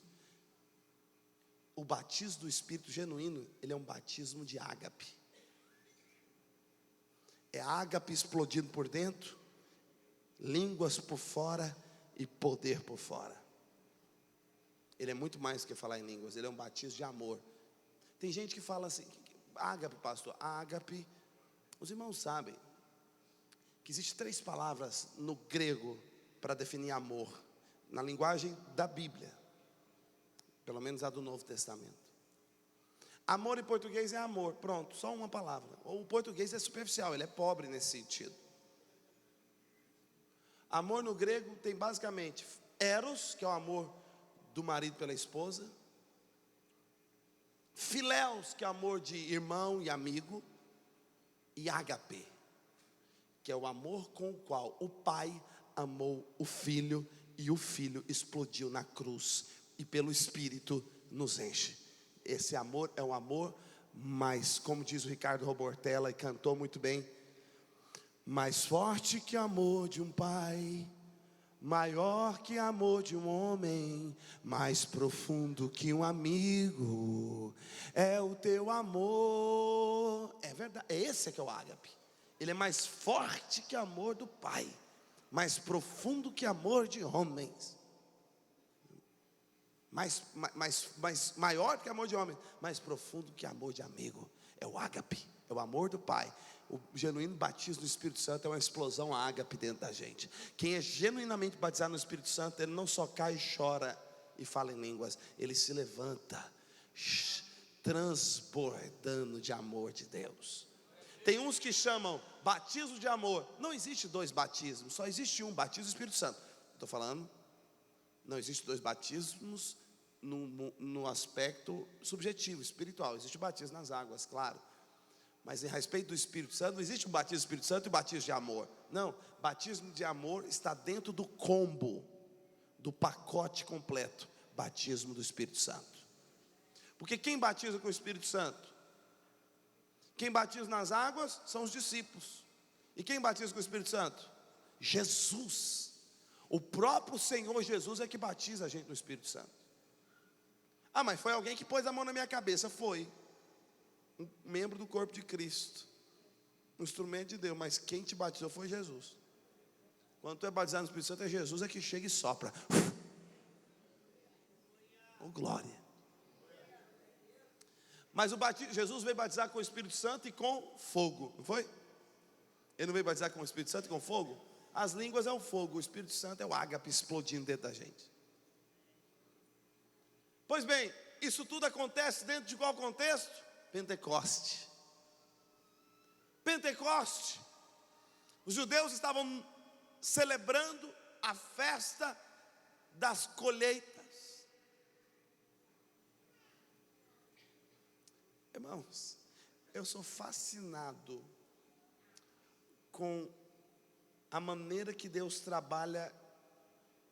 o batismo do Espírito genuíno, ele é um batismo de ágape. É ágape explodindo por dentro, línguas por fora e poder por fora. Ele é muito mais do que falar em línguas, ele é um batismo de amor. Tem gente que fala assim: ágape, pastor, ágape. Os irmãos sabem que existem 3 palavras no grego para definir amor, na linguagem da Bíblia, pelo menos a do Novo Testamento. Amor em português é amor, pronto, só uma palavra. O português é superficial, ele é pobre nesse sentido. Amor no grego tem basicamente eros, que é o amor do marido pela esposa, filéus, que é o amor de irmão e amigo, e ágape, que é o amor com o qual o pai amou o filho, e o filho explodiu na cruz, e pelo Espírito nos enche. Esse amor é um amor mais, como diz o Ricardo Robortella, e cantou muito bem, mais forte que amor de um pai, maior que amor de um homem, mais profundo que um amigo, é o teu amor. É verdade, é esse que é o ágape. Ele é mais forte que amor do pai, mais profundo que amor de homens, maior que amor de homens, mais profundo que amor de amigo. É o ágape, é o amor do pai. O genuíno batismo do Espírito Santo é uma explosão ágape dentro da gente. Quem é genuinamente batizado no Espírito Santo, ele não só cai e chora e fala em línguas, ele se levanta transbordando de amor de Deus. Tem uns que chamam batismo de amor. Não existe dois batismos, só existe um, batismo do Espírito Santo. Estou falando, não existe dois batismos no aspecto subjetivo, espiritual. Existe o batismo nas águas, claro. Mas em respeito do Espírito Santo, não existe um batismo do Espírito Santo e um batismo de amor. Não, batismo de amor está dentro do combo, do pacote completo, batismo do Espírito Santo. Porque quem batiza com o Espírito Santo? Quem batiza nas águas são os discípulos. E quem batiza com o Espírito Santo? Jesus. O próprio Senhor Jesus é que batiza a gente no Espírito Santo. Ah, mas foi alguém que pôs a mão na minha cabeça. Foi um membro do corpo de Cristo, um instrumento de Deus. Mas quem te batizou foi Jesus. Quando tu é batizado no Espírito Santo, é Jesus que chega e sopra. Oh, glória. Mas Jesus veio batizar com o Espírito Santo e com fogo, não foi? Ele não veio batizar com o Espírito Santo e com fogo? As línguas é o fogo, o Espírito Santo é o ágape explodindo dentro da gente. Pois bem, isso tudo acontece dentro de qual contexto? Pentecoste. Pentecoste. Os judeus estavam celebrando a festa das colheitas. Irmãos, eu sou fascinado com a maneira que Deus trabalha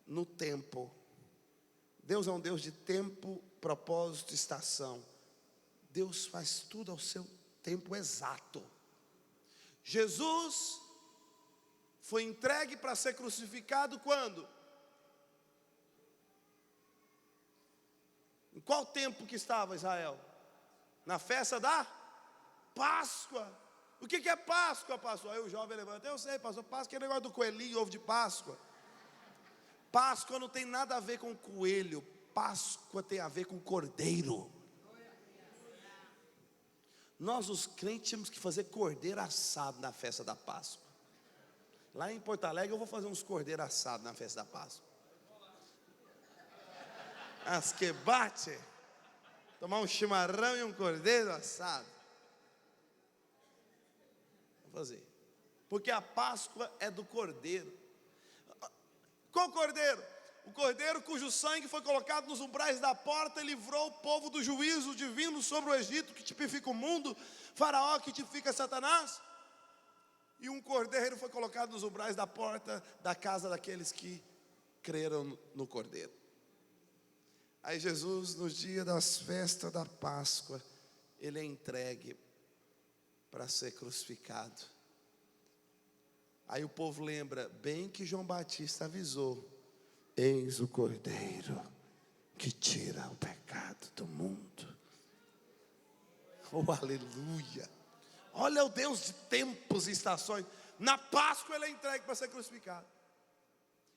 no tempo. Deus é um Deus de tempo, propósito, estação. Deus faz tudo ao seu tempo exato. Jesus foi entregue para ser crucificado quando? Em qual tempo que estava Israel? Na festa da Páscoa. O que é Páscoa, pastor? Aí o jovem levanta, eu sei, pastor, Páscoa é negócio do coelhinho, ovo de Páscoa. Páscoa não tem nada a ver com coelho, Páscoa tem a ver com cordeiro. Nós os crentes temos que fazer cordeiro assado na festa da Páscoa. Lá em Porto Alegre eu vou fazer uns cordeiros assados na festa da Páscoa. As que bate, tomar um chimarrão e um cordeiro assado. Vou fazer. Porque a Páscoa é do cordeiro. Qual cordeiro? O cordeiro cujo sangue foi colocado nos umbrais da porta e livrou o povo do juízo divino sobre o Egito, que tipifica o mundo, Faraó, que tipifica Satanás. E um cordeiro foi colocado nos umbrais da porta da casa daqueles que creram no cordeiro. Aí Jesus, no dia das festas da Páscoa, ele é entregue para ser crucificado. Aí o povo lembra, bem que João Batista avisou: eis o cordeiro que tira o pecado do mundo. Oh, aleluia. Olha o Deus de tempos e estações. Na Páscoa ele é entregue para ser crucificado.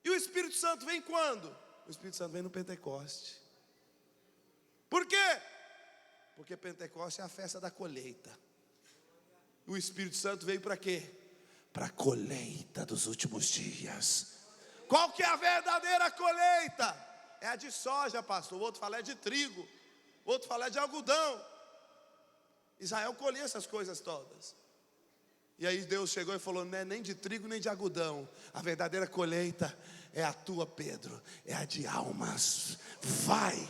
E o Espírito Santo vem quando? O Espírito Santo vem no Pentecoste. Por quê? Porque Pentecoste é a festa da colheita. O Espírito Santo veio para quê? Para a colheita dos últimos dias. Qual que é a verdadeira colheita? É a de soja, pastor. O outro fala é de trigo. O outro fala é de algodão. Israel colhia essas coisas todas. E aí Deus chegou e falou, não é nem de trigo nem de algodão. A verdadeira colheita é a tua, Pedro. É a de almas. Vai.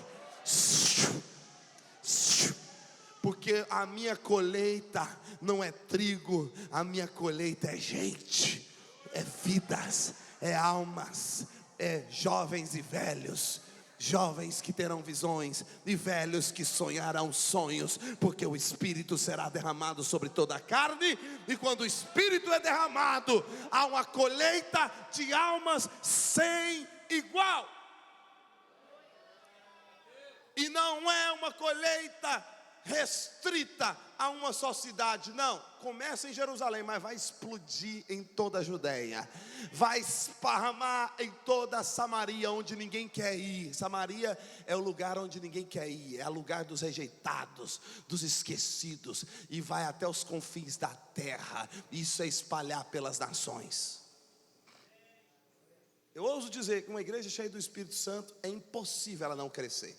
Porque a minha colheita não é trigo, a minha colheita é gente, é vidas, é almas, é jovens e velhos, jovens que terão visões e velhos que sonharão sonhos, porque o Espírito será derramado sobre toda a carne, e quando o Espírito é derramado, há uma colheita de almas sem igual. E não é uma colheita restrita a uma só cidade, não. Começa em Jerusalém, mas vai explodir em toda a Judéia, vai esparramar em toda a Samaria, onde ninguém quer ir. Samaria é o lugar onde ninguém quer ir, é o lugar dos rejeitados, dos esquecidos, e vai até os confins da terra. Isso é espalhar pelas nações. Eu ouso dizer que uma igreja cheia do Espírito Santo é impossível ela não crescer.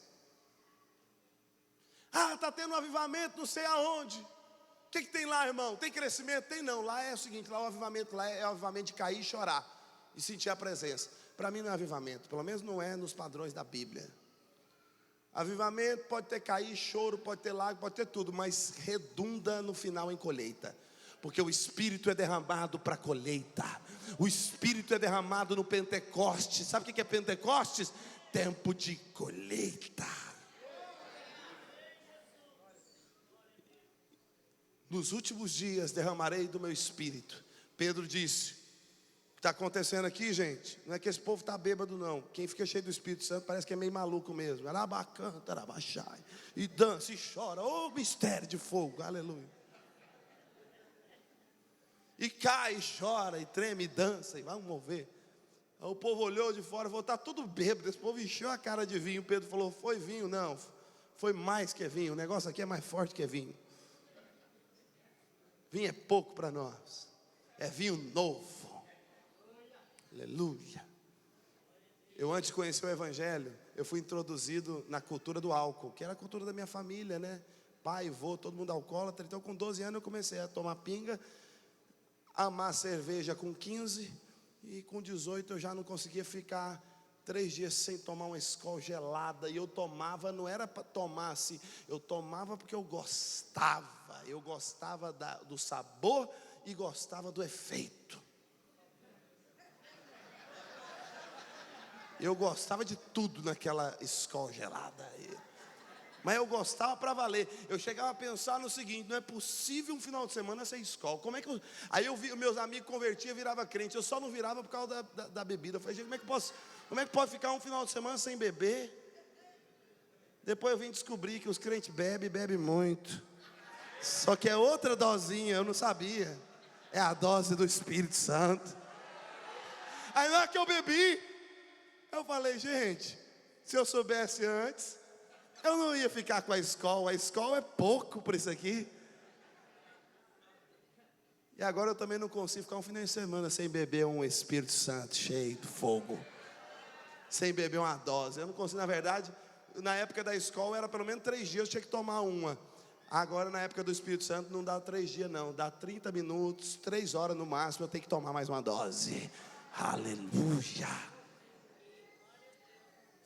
Ah, está tendo um avivamento não sei aonde. O que tem lá, irmão? Tem crescimento? Tem não. Lá é o seguinte, lá o avivamento lá é o avivamento de cair e chorar e sentir a presença. Para mim não é avivamento, pelo menos não é nos padrões da Bíblia. Avivamento pode ter cair, choro, pode ter lágrima, pode ter tudo, mas redunda no final em colheita. Porque o Espírito é derramado para colheita. O Espírito é derramado no Pentecostes. Sabe o que é Pentecostes? Tempo de colheita. Nos últimos dias derramarei do meu Espírito. Pedro disse: o que está acontecendo aqui, gente, não é que esse povo está bêbado não. Quem fica cheio do Espírito Santo parece que é meio maluco mesmo. Era bacana, era baixai. E dança e chora. Oh, mistério de fogo, aleluia. E cai, e chora, e treme, e dança, e vai mover. Aí o povo olhou de fora e falou: está tudo bêbado. Esse povo encheu a cara de vinho. Pedro falou: foi vinho? Não, foi mais que vinho. O negócio aqui é mais forte que vinho. Vinho é pouco para nós. É vinho novo. Aleluia. Eu antes de conhecer o Evangelho, eu fui introduzido na cultura do álcool, que era a cultura da minha família, né? Pai, avô, todo mundo alcoólatra. Então com 12 anos eu comecei a tomar pinga, amar cerveja com 15, e com 18 eu já não conseguia ficar 3 dias sem tomar uma Skol gelada. E eu tomava, não era para tomar assim, eu tomava porque eu gostava do sabor e gostava do efeito. Eu gostava de tudo naquela Skol gelada aí. Mas eu gostava para valer. Eu chegava a pensar no seguinte: não é possível um final de semana sem Skol. Como é que eu... Aí eu vi meus amigos convertiam, virava crente. Eu só não virava por causa da bebida. Eu falei: gente, como é que pode ficar um final de semana sem beber? Depois eu vim descobrir que os crentes bebem muito. Só que é outra dosinha, eu não sabia. É a dose do Espírito Santo. Aí na hora que eu bebi, eu falei: gente, se eu soubesse antes, eu não ia ficar com a Skol. A Skol é pouco por isso aqui. E agora eu também não consigo ficar um final de semana sem beber um Espírito Santo cheio de fogo. Sem beber uma dose. Eu não consigo, na verdade, na época da Skol era pelo menos 3 dias, eu tinha que tomar uma. Agora na época do Espírito Santo não dá 3 dias não. Dá 30 minutos, 3 horas no máximo, eu tenho que tomar mais uma dose. Aleluia.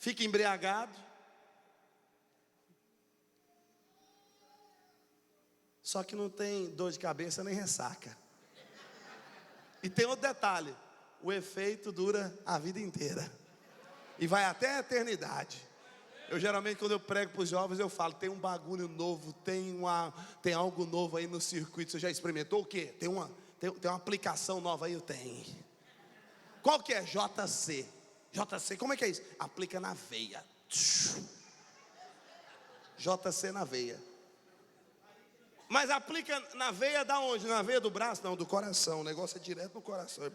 Fica embriagado. Só que não tem dor de cabeça nem ressaca. E tem outro detalhe: o efeito dura a vida inteira. E vai até a eternidade. Eu geralmente, quando eu prego para os jovens, eu falo: tem um bagulho novo, tem algo novo aí no circuito. Você já experimentou o quê? Tem uma aplicação nova aí? Eu tenho. Qual que é? JC. JC, como é que é isso? Aplica na veia. JC na veia. Mas aplica na veia da onde? Na veia do braço? Não, do coração. O negócio é direto no coração.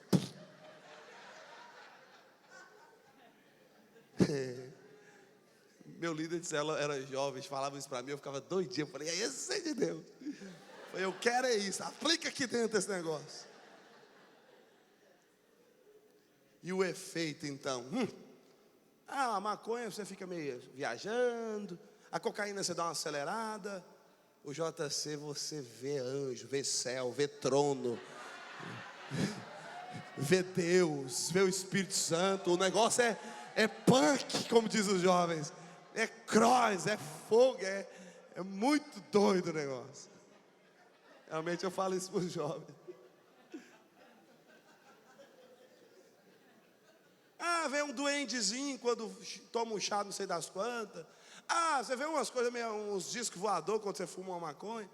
Meu líder de célula era jovem, falava isso para mim, eu ficava doidinho. Eu falei: é esse de Deus. Eu falei: eu quero é isso, aplica aqui dentro esse negócio. E o efeito então? A maconha você fica meio viajando, a cocaína você dá uma acelerada. O JC você vê anjo, vê céu, vê trono, vê Deus, vê o Espírito Santo. O negócio é punk, como diz os jovens. É cross, é fogo, é muito doido o negócio. Realmente eu falo isso para os jovens. Vem um duendezinho quando toma um chá não sei das quantas. Você vê umas coisas meio, uns discos voadores quando você fuma uma maconha.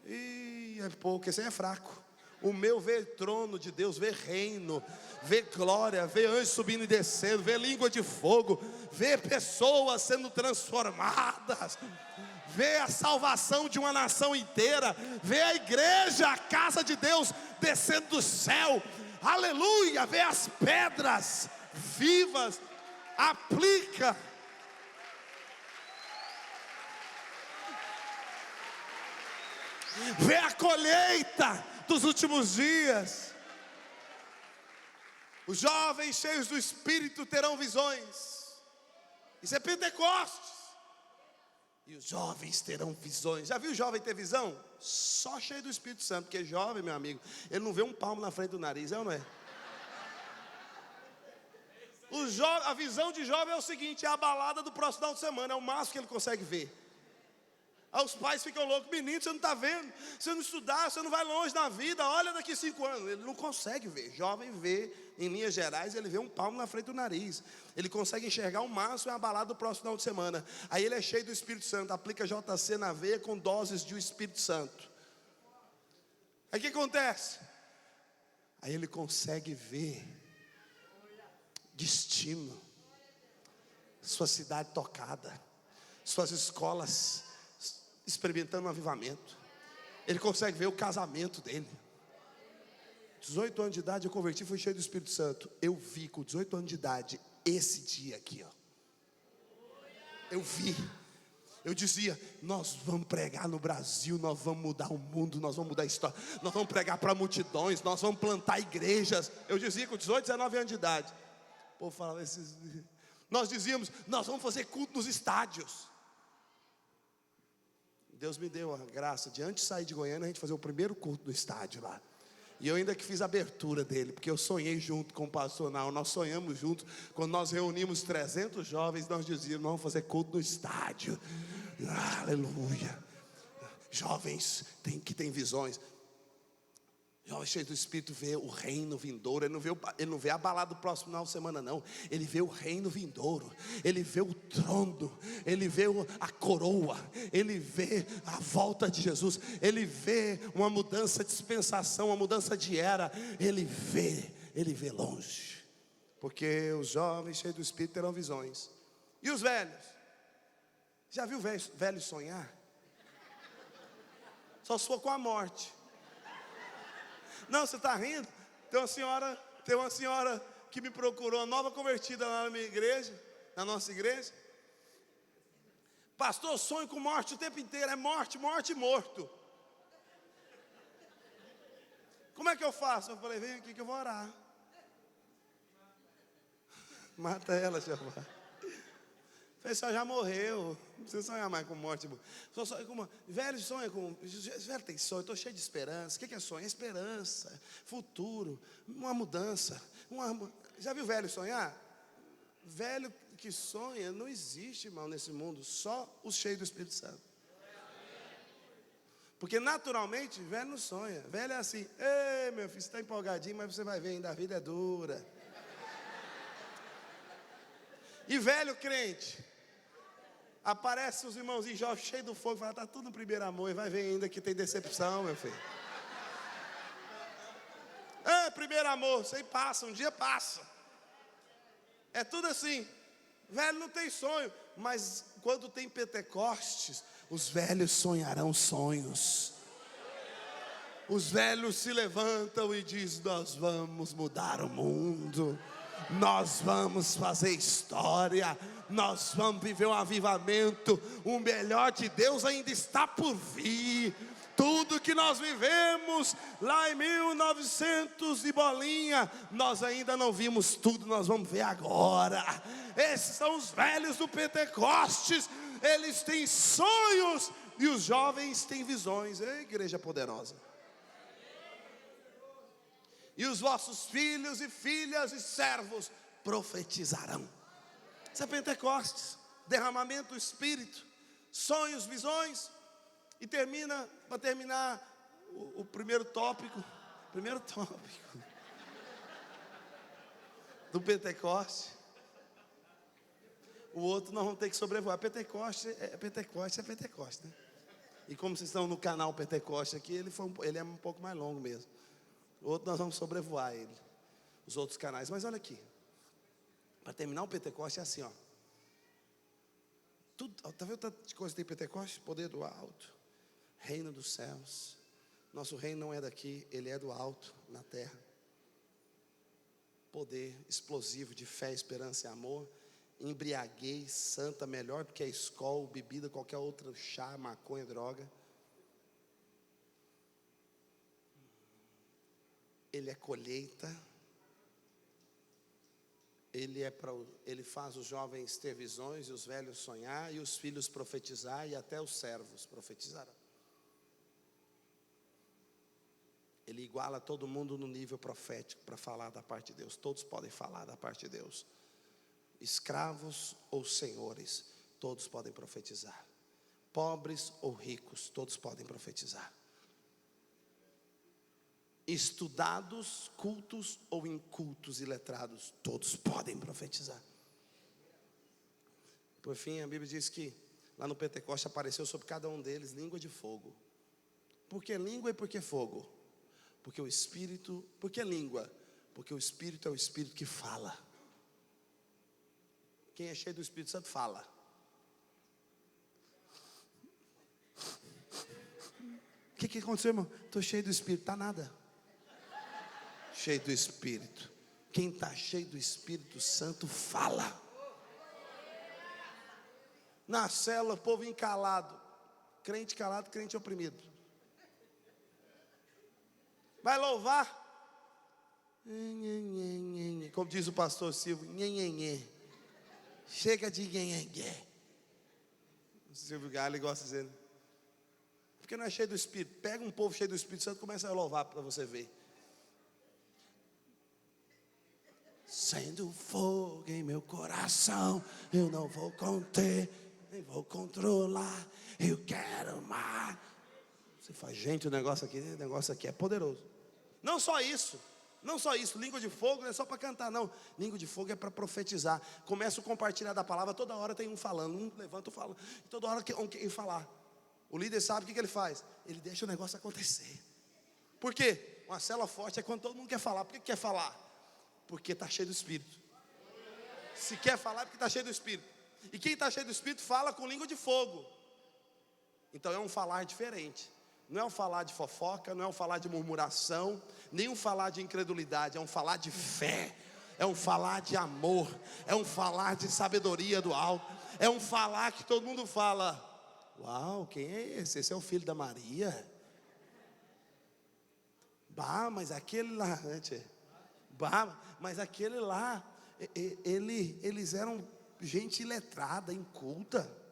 E é pouco, esse aí é fraco. O meu vê trono de Deus, vê reino, vê glória, vê anjo subindo e descendo, vê língua de fogo, vê pessoas sendo transformadas, vê a salvação de uma nação inteira, vê a igreja, a casa de Deus descendo do céu. Aleluia, vê as pedras vivas, aplica. Vê a colheita dos últimos dias. Os jovens cheios do Espírito terão visões. Isso é Pentecostes. E os jovens terão visões. Já viu o jovem ter visão? Só cheio do Espírito Santo. Porque jovem, meu amigo, ele não vê um palmo na frente do nariz, é ou não é? A visão de jovem é o seguinte: é a balada do próximo final de semana. É o máximo que ele consegue ver. Aí os pais ficam loucos: menino, você não está vendo? Se você não estudar, você não vai longe na vida. Olha daqui 5 anos. Ele não consegue ver. Jovem vê, em linhas gerais, ele vê um palmo na frente do nariz. Ele consegue enxergar o máximo, é a balada do próximo final de semana. Aí ele é cheio do Espírito Santo. Aplica JC na veia com doses de Espírito Santo. Aí o que acontece? Aí ele consegue ver destino, sua cidade tocada, suas escolas experimentando um avivamento. Ele consegue ver o casamento dele. 18 anos de idade eu converti, fui cheio do Espírito Santo. Eu vi com 18 anos de idade esse dia aqui, ó. Eu vi. Eu dizia: nós vamos pregar no Brasil, nós vamos mudar o mundo, nós vamos mudar a história, nós vamos pregar para multidões, nós vamos plantar igrejas. Eu dizia com 18, 19 anos de idade. O povo falava esses. Nós dizíamos: nós vamos fazer culto nos estádios. Deus me deu a graça de, antes de sair de Goiânia, a gente fazer o primeiro culto no estádio lá. E eu ainda que fiz a abertura dele, porque eu sonhei junto com o pastor Nau. Nós sonhamos juntos. Quando nós reunimos 300 jovens, nós dizíamos: nós vamos fazer culto no estádio. Aleluia. Jovens que têm visões. Jovem cheio do Espírito vê o reino vindouro. Ele não vê a balada do próximo final de semana, não. Ele vê o reino vindouro. Ele vê o trono. Ele vê a coroa. Ele vê a volta de Jesus. Ele vê uma mudança de dispensação, uma mudança de era. Ele vê longe. Porque os jovens cheios do Espírito terão visões. E os velhos? Já viu velho sonhar? Só se for com a morte. Não, você está rindo? Tem uma senhora que me procurou, uma nova convertida lá na minha igreja, na nossa igreja. Pastor, eu sonho com morte o tempo inteiro. É morte, morte e morto. Como é que eu faço? Eu falei: vem aqui que eu vou orar. Mata ela, Jeová. Falei: só já morreu. Não precisa sonhar mais com morte. Só sonha com velho sonha com. Velho tem sonho. Estou cheio de esperança. O que é sonho? É esperança, futuro, uma mudança. Já viu velho sonhar? Velho que sonha não existe, irmão, nesse mundo. Só os cheios do Espírito Santo. Porque naturalmente velho não sonha. Velho é assim: ei, meu filho, você está empolgadinho, mas você vai ver ainda, a vida é dura. E velho crente, aparece os irmãozinhos jovens cheios do fogo, fala: está tudo no primeiro amor, e vai ver ainda que tem decepção, meu filho. Primeiro amor, isso aí passa, um dia passa. É tudo assim. Velho não tem sonho, mas quando tem Pentecostes, os velhos sonharão sonhos. Os velhos se levantam e dizem: nós vamos mudar o mundo. Nós vamos fazer história. Nós vamos viver um avivamento. O melhor de Deus ainda está por vir. Tudo que nós vivemos lá em 1900 e bolinha, nós ainda não vimos tudo, nós vamos ver agora. Esses são os velhos do Pentecostes. Eles têm sonhos e os jovens têm visões. É igreja poderosa. E os vossos filhos e filhas e servos profetizarão. Isso é Pentecostes, derramamento do Espírito, sonhos, visões. E para terminar o primeiro tópico do Pentecoste. O outro nós vamos ter que sobrevoar. Pentecoste, né? E como vocês estão no canal Pentecoste aqui, ele é um pouco mais longo mesmo. O outro nós vamos sobrevoar ele, os outros canais. Mas olha aqui, para terminar o Pentecoste é assim, ó. Tá vendo tanta coisa que tem Pentecoste? Poder do alto, reino dos céus. Nosso reino não é daqui, ele é do alto, na terra. Poder explosivo de fé, esperança e amor. Embriaguez santa, melhor do que a escola, bebida, qualquer outra, chá, maconha, droga. Ele é colheita. Ele faz os jovens ter visões, e os velhos sonhar, e os filhos profetizar, e até os servos profetizarão. Ele iguala todo mundo no nível profético para falar da parte de Deus. Todos podem falar da parte de Deus. Escravos ou senhores, todos podem profetizar. Pobres ou ricos, todos podem profetizar. Estudados, cultos ou incultos e letrados, todos podem profetizar. Por fim, a Bíblia diz que lá no Pentecoste apareceu sobre cada um deles língua de fogo. Por que língua e por que fogo? Porque o Espírito, por que língua? Porque o Espírito é o Espírito que fala. Quem é cheio do Espírito Santo fala. O que aconteceu, irmão? Estou cheio do Espírito, está nada. Cheio do Espírito. Quem está cheio do Espírito Santo fala. Na célula, o povo encalado. Crente calado, crente oprimido. Vai louvar? Como diz o pastor Silvio, chega de nhenhenhé. O Silvio Galli gosta de dizer. Porque não é cheio do Espírito. Pega um povo cheio do Espírito Santo e começa a louvar para você ver. Sendo fogo em meu coração, eu não vou conter, nem vou controlar, eu quero mais. Você faz, gente, o negócio aqui é poderoso. Não só isso, língua de fogo não é só para cantar, não. Língua de fogo é para profetizar. Começa a compartilhar da palavra, toda hora tem um falando, um levanta e fala, toda hora um falar. O líder sabe o que ele faz? Ele deixa o negócio acontecer. Por quê? Uma célula forte é quando todo mundo quer falar. Por que quer falar? Porque está cheio do Espírito. Se quer falar é porque está cheio do Espírito. E quem está cheio do Espírito fala com língua de fogo. Então é um falar diferente. Não é um falar de fofoca, não é um falar de murmuração, nem um falar de incredulidade, é um falar de fé, é um falar de amor, é um falar de sabedoria do alto, é um falar que todo mundo fala, uau, quem é esse? Esse é o filho da Maria. Bah, mas aquele lá, eles eram gente iletrada, inculta.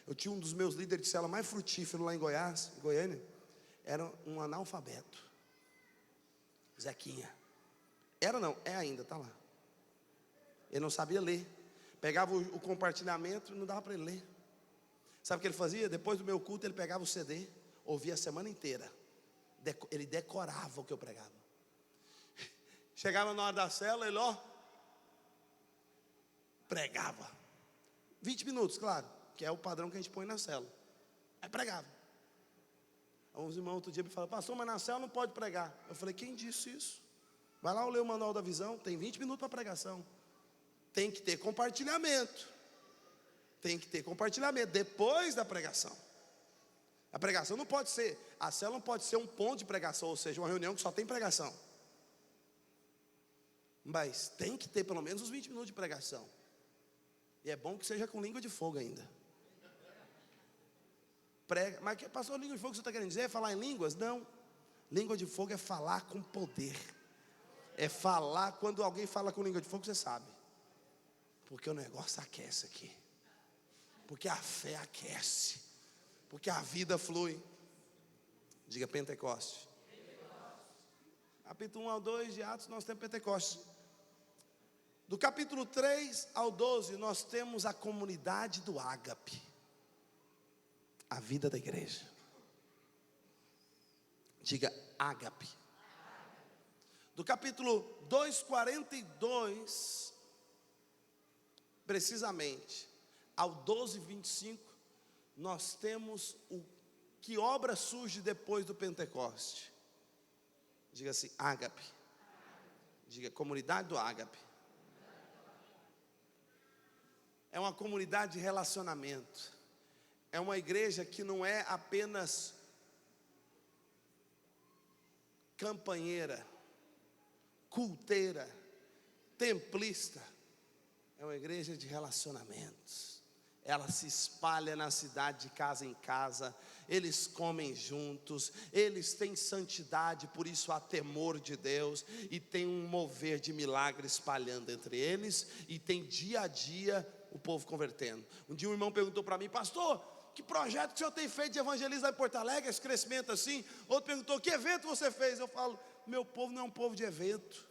Eu tinha um dos meus líderes de célula mais frutífero lá em Goiânia, era um analfabeto, Zequinha. Era não, é ainda, está lá. Ele não sabia ler. Pegava o compartilhamento e não dava para ele ler. Sabe o que ele fazia? Depois do meu culto ele pegava o CD, ouvia a semana inteira. Ele decorava o que eu pregava. Chegava na hora da célula, ele pregava. 20 minutos, claro. Que é o padrão que a gente põe na célula. Aí pregava. Uns irmãos outro dia me falaram, pastor, mas na célula não pode pregar. Eu falei, quem disse isso? Vai lá ler o manual da visão, tem 20 minutos para pregação. Tem que ter compartilhamento. Tem que ter compartilhamento depois da pregação. A pregação não pode ser, a célula não pode ser um ponto de pregação, ou seja, uma reunião que só tem pregação. Mas tem que ter pelo menos uns 20 minutos de pregação. E é bom que seja com língua de fogo ainda. Prega, mas pastor, língua de fogo, você está querendo dizer? É falar em línguas? Não. Língua de fogo é falar com poder. É falar, quando alguém fala com língua de fogo, você sabe. Porque o negócio aquece aqui. Porque a fé aquece. Porque a vida flui. Diga Pentecoste. Capítulo 1 ao 2 de Atos, nós temos Pentecoste. Do capítulo 3 ao 12, nós temos a comunidade do ágape. A vida da igreja. Diga ágape. Do capítulo 2:42, precisamente, ao 12:25, nós temos o que obra surge depois do Pentecoste. Diga assim, ágape. Diga comunidade do ágape. É uma comunidade de relacionamento. É uma igreja que não é apenas campanheira, culteira, templista. É uma igreja de relacionamentos. ela se espalha na cidade, de casa em casa, eles comem juntos, eles têm santidade, por isso há temor de Deus, e tem um mover de milagre espalhando entre eles, e tem dia a dia o povo convertendo. Um dia um irmão perguntou para mim: pastor, que projeto que o senhor tem feito de evangelismo lá em Porto Alegre, esse crescimento assim? Outro perguntou: que evento você fez? Eu falo: meu povo não é um povo de evento,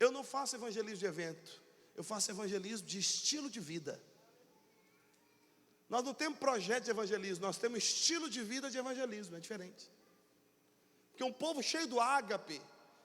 eu não faço evangelismo de evento, eu faço evangelismo de estilo de vida. Nós não temos projeto de evangelismo, nós temos estilo de vida de evangelismo, é diferente. Porque um povo cheio do ágape,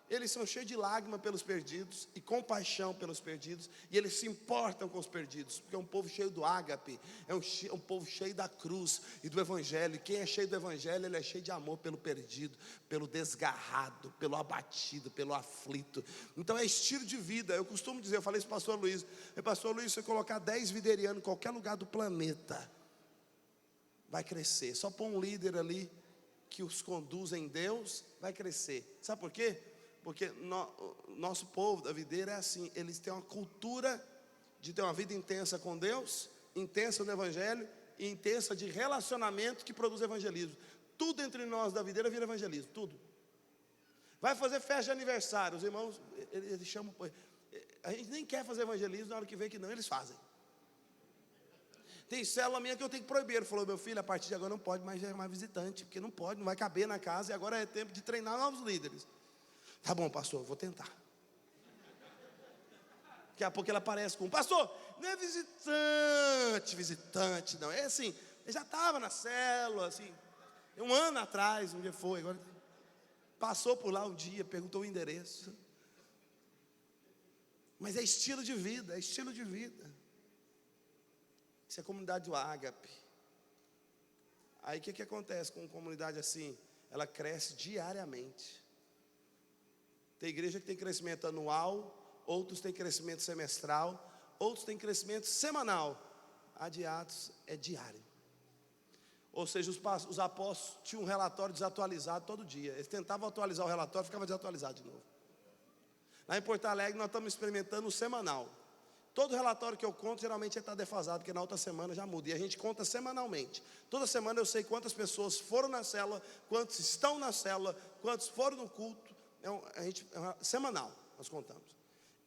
eles são cheios de lágrima pelos perdidos e compaixão pelos perdidos, e eles se importam com os perdidos, porque é um povo cheio do ágape, é um povo cheio da cruz e do evangelho. E quem é cheio do evangelho, ele é cheio de amor pelo perdido, pelo desgarrado, pelo abatido, pelo aflito. Então é estilo de vida. Eu costumo dizer, eu falei isso para o pastor Luiz: pastor Luiz, se você colocar 10 viderianos em qualquer lugar do planeta, vai crescer. Só pôr um líder ali que os conduz em Deus, vai crescer. Sabe por quê? Porque nosso povo da videira é assim, eles têm uma cultura de ter uma vida intensa com Deus, intensa no evangelho e intensa de relacionamento, que produz evangelismo. Tudo entre nós da videira vira evangelismo, tudo. Vai fazer festa de aniversário, os irmãos, eles chamam, a gente nem quer fazer evangelismo, na hora que vê que não, eles fazem. Tem célula minha que eu tenho que proibir. Ele falou: meu filho, a partir de agora não pode mais chamar visitante, porque não pode, não vai caber na casa, e agora é tempo de treinar novos líderes. Tá bom, pastor, vou tentar. Daqui a pouco ela aparece com: pastor, não é visitante não, é assim, ele já estava na célula, assim, um ano atrás, um dia foi, agora passou por lá um dia, perguntou o endereço. Mas é estilo de vida, é estilo de vida. Isso é a comunidade do ágape. Aí o que acontece com uma comunidade assim? Ela cresce diariamente. Tem igreja que tem crescimento anual, outros têm crescimento semestral, outros têm crescimento semanal. A de Atos é diário. Ou seja, os apóstolos tinham um relatório desatualizado todo dia. Eles tentavam atualizar o relatório, ficava desatualizado de novo. Lá em Porto Alegre nós estamos experimentando o semanal. Todo relatório que eu conto, geralmente está defasado, porque na outra semana já muda. E a gente conta semanalmente. Toda semana eu sei quantas pessoas foram na célula, quantos estão na célula, quantos foram no culto. Semanal, nós contamos.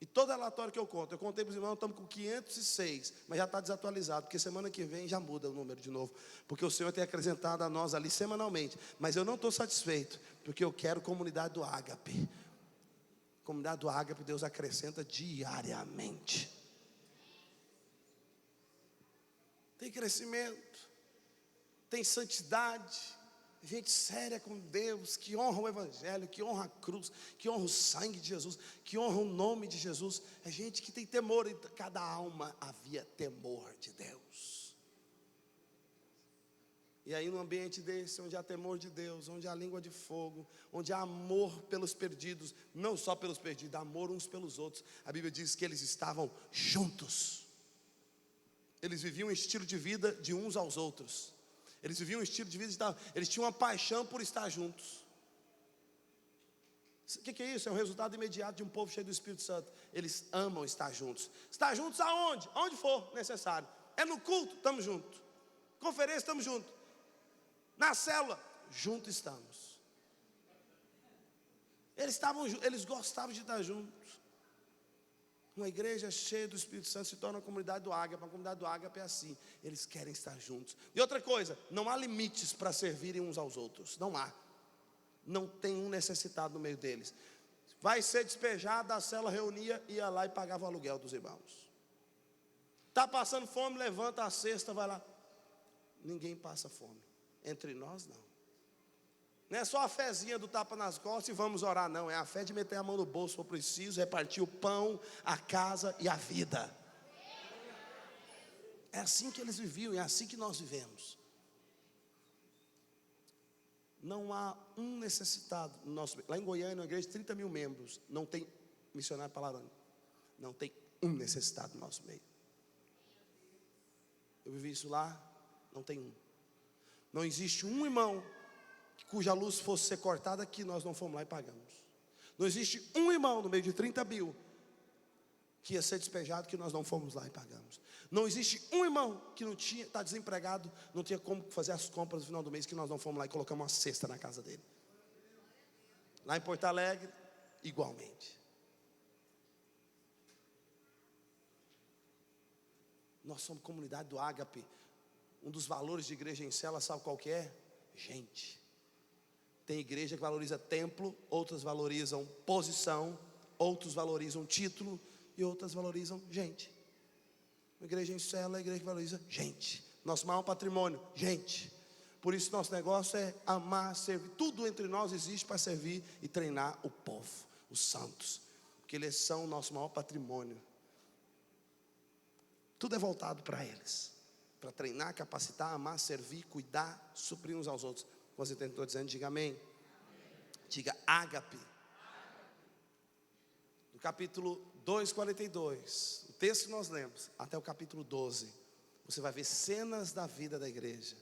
E todo relatório que eu conto, eu contei para os irmãos, estamos com 506, mas já está desatualizado, porque semana que vem já muda o número de novo. Porque o Senhor tem acrescentado a nós ali semanalmente. Mas eu não estou satisfeito, porque eu quero comunidade do ágape. Comunidade do ágape, Deus acrescenta diariamente. Tem crescimento, tem santidade, gente séria com Deus, que honra o evangelho, que honra a cruz, que honra o sangue de Jesus, que honra o nome de Jesus. É gente que tem temor, em cada alma havia temor de Deus. E aí, num ambiente desse, onde há temor de Deus, onde há língua de fogo, onde há amor pelos perdidos, não só pelos perdidos, amor uns pelos outros, a Bíblia diz que eles estavam juntos. Eles viviam um estilo de vida de uns aos outros. Eles viviam um estilo de vida, eles tinham uma paixão por estar juntos. O que é isso? É um resultado imediato de um povo cheio do Espírito Santo. Eles amam estar juntos. Estar juntos aonde? Aonde for necessário. É no culto, estamos juntos. Conferência, estamos juntos. Na célula, juntos estamos. Eles gostavam de estar juntos. Uma igreja cheia do Espírito Santo se torna a comunidade do ágape. A comunidade do ágape é assim, eles querem estar juntos. E outra coisa, não há limites para servirem uns aos outros. Não há. Não tem um necessitado no meio deles. Vai ser despejado, a célula reunia, ia lá e pagava o aluguel dos irmãos. Está passando fome, levanta a cesta, vai lá. Ninguém passa fome. Entre nós não. Não é só a fezinha do tapa nas costas e vamos orar, não. É a fé de meter a mão no bolso se for preciso, repartir o pão, a casa e a vida. É assim que eles viviam, é assim que nós vivemos. Não há um necessitado no nosso meio. Lá em Goiânia, uma igreja de 30 mil membros, não tem missionário palavra. Não tem um necessitado no nosso meio. Eu vivi isso lá, não tem um. Não existe um irmão cuja luz fosse ser cortada que nós não fomos lá e pagamos. Não existe um irmão no meio de 30 mil que ia ser despejado, que nós não fomos lá e pagamos. Não existe um irmão que não tinha, está desempregado, não tinha como fazer as compras no final do mês, que nós não fomos lá e colocamos uma cesta na casa dele. Lá em Porto Alegre, igualmente. Nós somos comunidade do Ágape. Um dos valores de igreja em cela, sabe qual que é? Gente. Tem igreja que valoriza templo, outras valorizam posição, outros valorizam título e outras valorizam gente. A igreja em cela é a igreja que valoriza gente. Nosso maior patrimônio, gente. Por isso nosso negócio é amar, servir. Tudo entre nós existe para servir e treinar o povo, os santos, porque eles são o nosso maior patrimônio. Tudo é voltado para eles, para treinar, capacitar, amar, servir, cuidar, suprir uns aos outros. Você tentou dizendo, diga amém. Diga ágape. No capítulo 2:42, o texto que nós lemos, até o capítulo 12, você vai ver cenas da vida da igreja.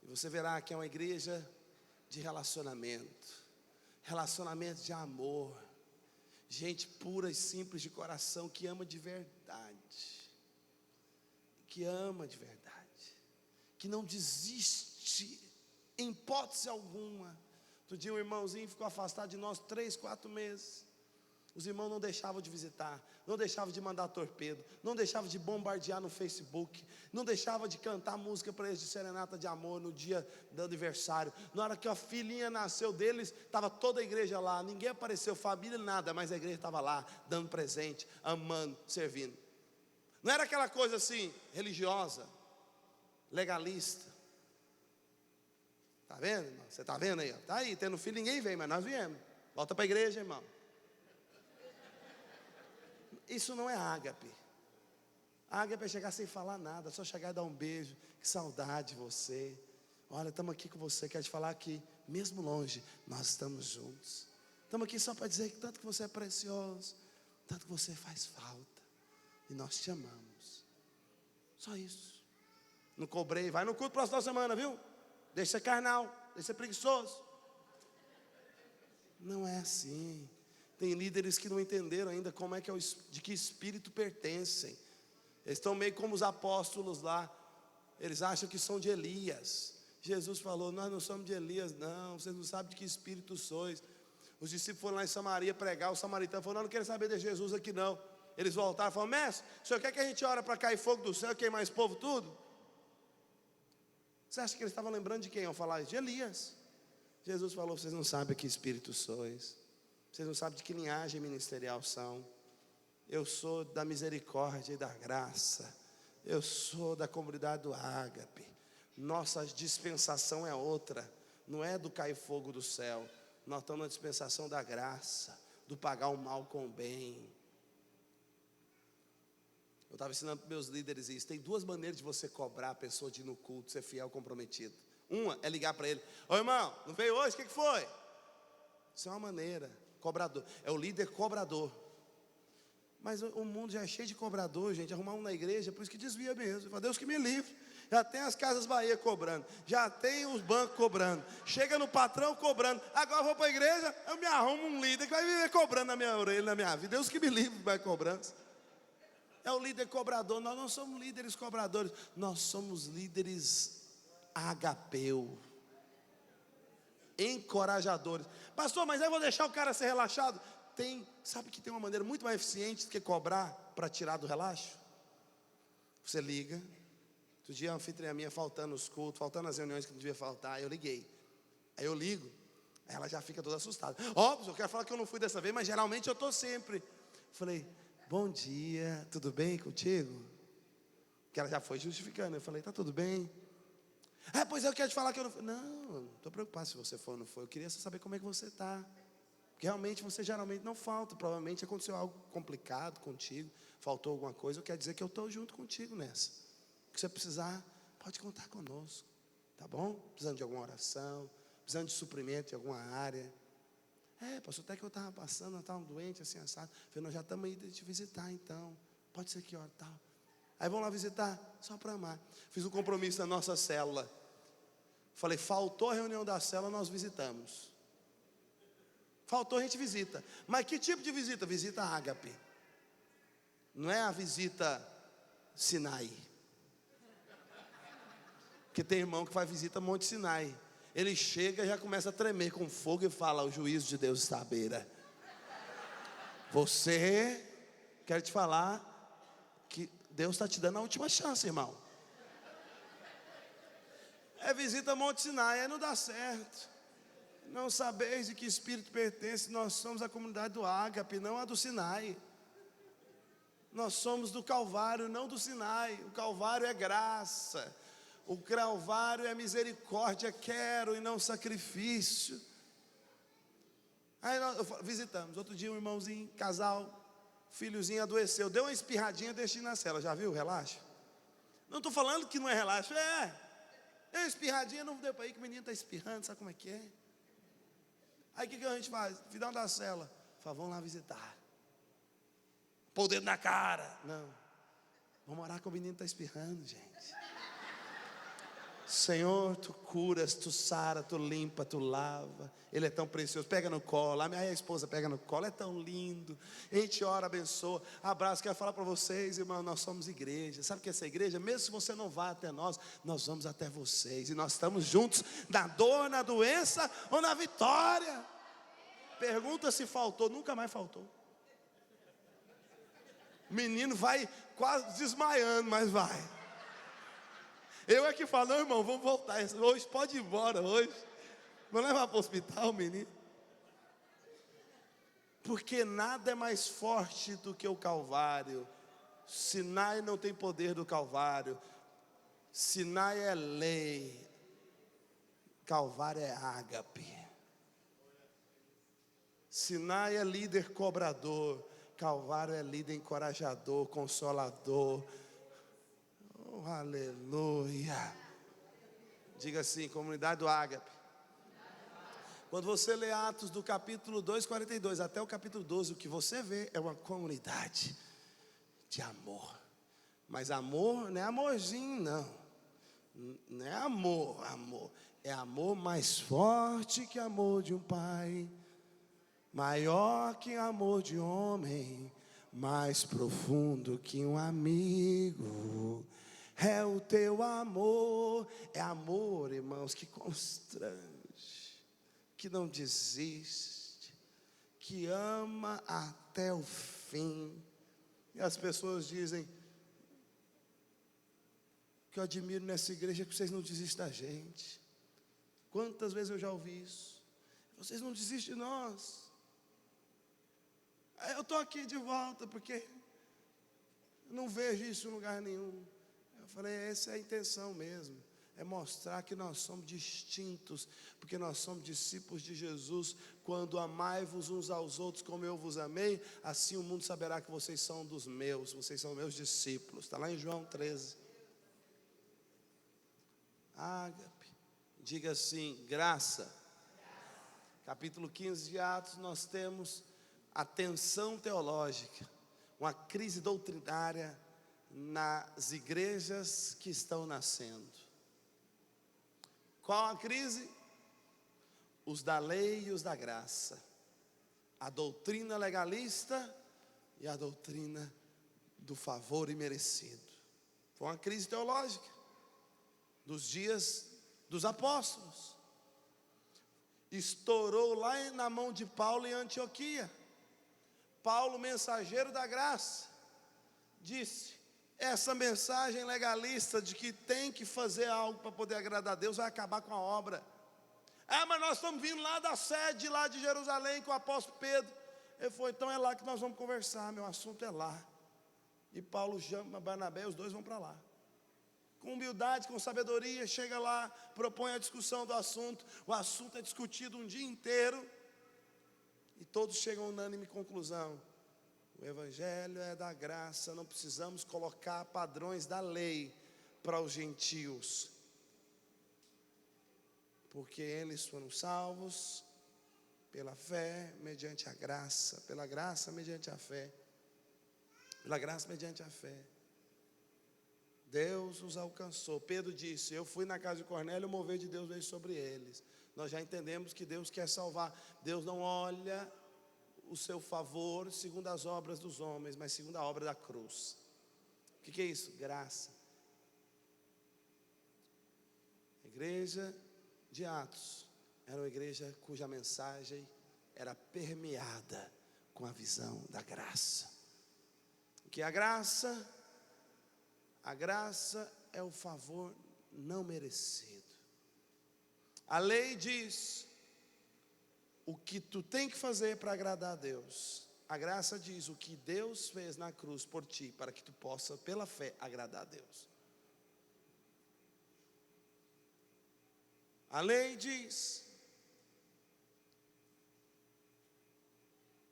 E você verá que é uma igreja de relacionamento de amor, gente pura e simples de coração, que ama de verdade, que não desiste em hipótese alguma. Outro dia um irmãozinho ficou afastado de nós 3, 4 meses. Os irmãos não deixavam de visitar, não deixavam de mandar torpedo, não deixavam de bombardear no Facebook, não deixavam de cantar música para eles de serenata de amor no dia do aniversário. Na hora que a filhinha nasceu deles, estava toda a igreja lá, ninguém apareceu, família, nada, mas a igreja estava lá, dando presente, amando, servindo. Não era aquela coisa assim, religiosa, legalista. Está vendo, irmão? Você está vendo aí? Está aí, tendo filho, ninguém vem, mas nós viemos. Volta para a igreja, irmão. Isso não é ágape. Ágape é chegar sem falar nada, só chegar e dar um beijo. Que saudade de você. Olha, estamos aqui com você, quero te falar que, mesmo longe, nós estamos juntos. Estamos aqui só para dizer que tanto que você é precioso, tanto que você faz falta, e nós te amamos. Só isso. Não cobrei, vai no culto próxima semana, viu? Deixa ser carnal, deixa ser preguiçoso. Não é assim. Tem líderes que não entenderam ainda como é que de que espírito pertencem. Eles estão meio como os apóstolos lá. Eles acham que são de Elias. Jesus falou, nós não somos de Elias não, vocês não sabem de que espírito sois. Os discípulos foram lá em Samaria pregar, o samaritano falou, não quero saber de Jesus aqui não. Eles voltaram e falaram, mestre, o senhor quer que a gente ore para cair fogo do céu e queimar esse povo tudo? Você acha que eles estavam lembrando de quem? Eu falar de Elias. Jesus falou, vocês não sabem que espírito sois. Vocês não sabem de que linhagem ministerial são. Eu sou da misericórdia e da graça. Eu sou da comunidade do Ágape. Nossa dispensação é outra. Não é do cair fogo do céu. Nós estamos na dispensação da graça, do pagar o mal com o bem. Eu estava ensinando para meus líderes isso. Tem 2 maneiras de você cobrar a pessoa de ir no culto, ser fiel, comprometido. Uma é ligar para ele. Ô irmão, não veio hoje? O que foi? Isso é uma maneira. Cobrador, é o líder cobrador. Mas o mundo já é cheio de cobrador, gente. Arrumar um na igreja, por isso que desvia mesmo. Fala, Deus que me livre. Já tem as Casas Bahia cobrando, já tem os bancos cobrando, chega no patrão cobrando. Agora eu vou para a igreja, eu me arrumo um líder que vai viver cobrando na minha orelha, na minha vida. Deus que me livre vai cobrança. É o líder cobrador. Nós não somos líderes cobradores, nós somos líderes agapeu, encorajadores. Pastor, mas eu vou deixar o cara ser relaxado? Sabe que tem uma maneira muito mais eficiente do que cobrar para tirar do relaxo? Você liga. Outro dia a anfitriã minha faltando os cultos, faltando as reuniões que não devia faltar, eu liguei. Aí eu ligo, aí ela já fica toda assustada. Óbvio, eu quero falar que eu não fui dessa vez, mas geralmente eu estou sempre. Falei, bom dia, tudo bem contigo? Que ela já foi justificando. Eu falei, tá tudo bem? Pois eu quero te falar que eu não fui. Não estou preocupado se você for ou não foi. Eu queria só saber como é que você está. Porque realmente você geralmente não falta. Provavelmente aconteceu algo complicado contigo, faltou alguma coisa. Eu quero dizer que eu estou junto contigo nessa. O que você precisar, pode contar conosco. Tá bom? Precisando de alguma oração, precisando de suprimento em alguma área. Pastor, até que eu estava passando, eu estava doente, assim, assado. Falei, nós já estamos aí de te visitar, então. Pode ser que hora tal. Aí vamos lá visitar, só para amar. Fiz um compromisso na nossa célula. Falei, faltou a reunião da célula, nós visitamos. Faltou, a gente visita. Mas que tipo de visita? Visita ágape. Não é a visita Sinai. Porque tem irmão que faz visita Monte Sinai. Ele chega e já começa a tremer com fogo e fala: o juízo de Deus está à beira. Você, quero te falar que Deus está te dando a última chance, irmão. É visita Monte Sinai, aí não dá certo. Não sabeis de que espírito pertence. Nós somos a comunidade do Ágape, não a do Sinai. Nós somos do Calvário, não do Sinai. O Calvário é graça. O Calvário é misericórdia, quero e não sacrifício. Aí nós visitamos. Outro dia um irmãozinho, casal, filhozinho adoeceu. Deu uma espirradinha, deixei na cela. Já viu? Relaxa. Não estou falando que não é relaxo. Deu uma espirradinha, não deu para ir que o menino está espirrando, sabe como é que é? Aí o que a gente faz? Final da cela. Fala, vamos lá visitar. Pôr o dedo na cara. Não. Vamos orar que o menino está espirrando, gente. Senhor, tu curas, tu sara, tu limpa, tu lava. Ele é tão precioso. Pega no colo. A minha esposa pega no colo. É tão lindo. A gente ora, abençoa. Abraço. Quero falar para vocês, irmão. Nós somos igreja. Sabe o que é essa igreja? Mesmo se você não vá até nós, nós vamos até vocês. E nós estamos juntos na dor, na doença ou na vitória. Pergunta se faltou. Nunca mais faltou. O menino vai quase desmaiando, mas vai. Eu é que falo, não, irmão, vamos voltar. Hoje pode ir embora, hoje. Vamos levar para o hospital, menino. Porque nada é mais forte do que o Calvário. Sinai não tem poder do Calvário. Sinai é lei. Calvário é ágape. Sinai é líder cobrador. Calvário é líder encorajador, consolador. Oh, aleluia. Diga assim, comunidade do Ágape. Quando você lê Atos do capítulo 2, 42 até o capítulo 12, o que você vê é uma comunidade de amor. Mas amor não é amorzinho, não. Não é amor. É amor mais forte que amor de um pai, maior que amor de homem, mais profundo que um amigo. É o teu amor. É amor, irmãos, que constrange, que não desiste, que ama até o fim. E as pessoas dizem: o que eu admiro nessa igreja é que vocês não desistem da gente. Quantas vezes eu já ouvi isso? Vocês não desistem de nós. Eu estou aqui de volta porque não vejo isso em lugar nenhum. Eu falei, essa é a intenção mesmo. É mostrar que nós somos distintos, porque nós somos discípulos de Jesus. Quando amai-vos uns aos outros como eu vos amei, assim o mundo saberá que vocês são dos meus, vocês são meus discípulos. Está lá em João 13. Ágape, diga assim, graça. Capítulo 15 de Atos, nós temos a tensão teológica, uma crise doutrinária nas igrejas que estão nascendo. Qual a crise? Os da lei e os da graça. A doutrina legalista e a doutrina do favor imerecido. Foi uma crise teológica dos dias dos apóstolos. Estourou lá na mão de Paulo em Antioquia. Paulo, mensageiro da graça, disse: essa mensagem legalista de que tem que fazer algo para poder agradar a Deus vai acabar com a obra. Mas nós estamos vindo lá da sede, lá de Jerusalém, com o apóstolo Pedro. Ele falou, então é lá que nós vamos conversar, meu assunto é lá. E Paulo chama Barnabé e os dois vão para lá. Com humildade, com sabedoria, chega lá, propõe a discussão do assunto. O assunto é discutido um dia inteiro. E todos chegam a unânime conclusão: o evangelho é da graça, não precisamos colocar padrões da lei para os gentios, porque eles foram salvos pela fé, mediante a graça, pela graça mediante a fé, pela graça mediante a fé. Deus os alcançou. Pedro disse: eu fui na casa de Cornélio, o mover de Deus veio sobre eles. Nós já entendemos que Deus quer salvar. Deus não olha o seu favor segundo as obras dos homens, mas segundo a obra da cruz. O que é isso? Graça. A igreja de Atos era uma igreja cuja mensagem era permeada com a visão da graça. O que é a graça? A graça é o favor não merecido. A lei diz o que tu tem que fazer para agradar a Deus. A graça diz o que Deus fez na cruz por ti, para que tu possa, pela fé, agradar a Deus. A lei diz: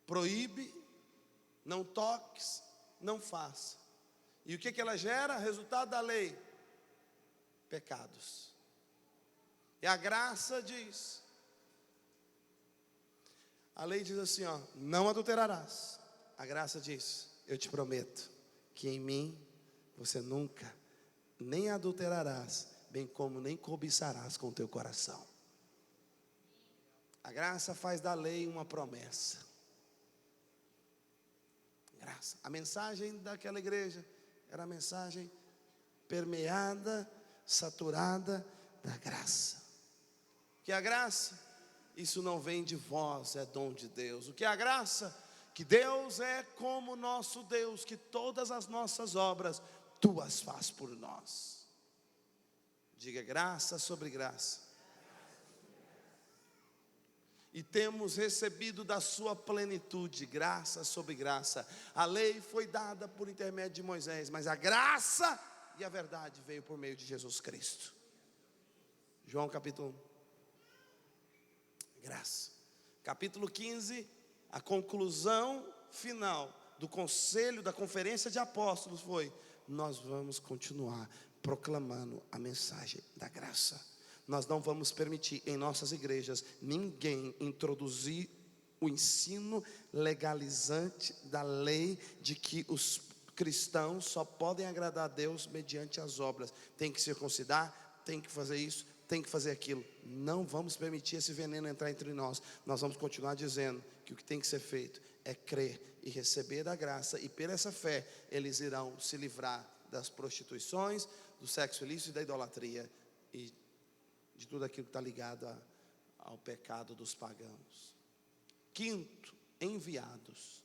proíbe, não toques, não faça. E o que ela gera? Resultado da lei: pecados. E a graça diz, a lei diz assim, ó, não adulterarás. A graça diz, eu te prometo que em mim você nunca nem adulterarás, bem como nem cobiçarás com o teu coração. A graça faz da lei uma promessa. Graça. A mensagem daquela igreja era a mensagem permeada, saturada da graça. O que é a graça? Isso não vem de vós, é dom de Deus. O que é a graça? Que Deus é como nosso Deus, que todas as nossas obras tu as faz por nós. Diga graça sobre graça. E temos recebido da sua plenitude, graça sobre graça. A lei foi dada por intermédio de Moisés, mas a graça e a verdade veio por meio de Jesus Cristo. João capítulo 1. Graça. Capítulo 15, a conclusão final do conselho, da conferência de apóstolos foi: nós vamos continuar proclamando a mensagem da graça. Nós não vamos permitir em nossas igrejas ninguém introduzir o ensino legalizante da lei de que os cristãos só podem agradar a Deus mediante as obras. Tem que circuncidar, tem que fazer isso, tem que fazer aquilo. Não vamos permitir esse veneno entrar entre nós. Nós vamos continuar dizendo que o que tem que ser feito é crer e receber da graça, e por essa fé eles irão se livrar das prostituições, do sexo ilícito e da idolatria e de tudo aquilo que está ligado ao pecado dos pagãos. Quinto, enviados.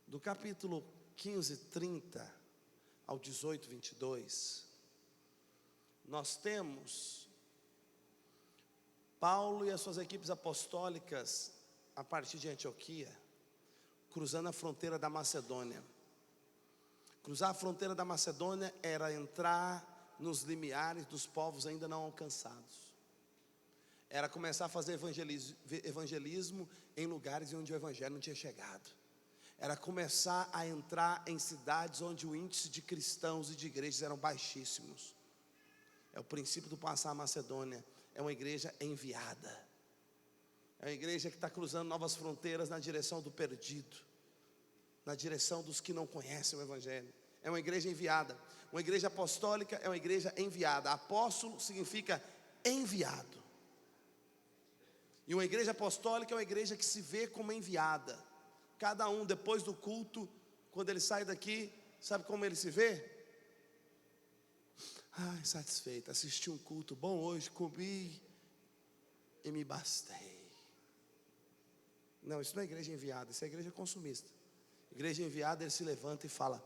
Do capítulo 15, 30 ao 18, 22, nós temos Paulo e as suas equipes apostólicas, a partir de Antioquia, cruzando a fronteira da Macedônia. Cruzar a fronteira da Macedônia era entrar nos limiares dos povos ainda não alcançados. Era começar a fazer evangelismo em lugares onde o evangelho não tinha chegado. Era começar a entrar em cidades onde o índice de cristãos e de igrejas eram baixíssimos. É o princípio do passar a Macedônia. É uma igreja enviada. É uma igreja que está cruzando novas fronteiras na direção do perdido, na direção dos que não conhecem o evangelho. É uma igreja enviada. Uma igreja apostólica é uma igreja enviada. Apóstolo significa enviado. E uma igreja apostólica é uma igreja que se vê como enviada. Cada um, depois do culto, quando ele sai daqui, sabe como ele se vê? Ai, satisfeito, assisti um culto bom hoje, comi e me bastei. Não, isso não é igreja enviada, isso é igreja consumista. Igreja enviada, ele se levanta e fala: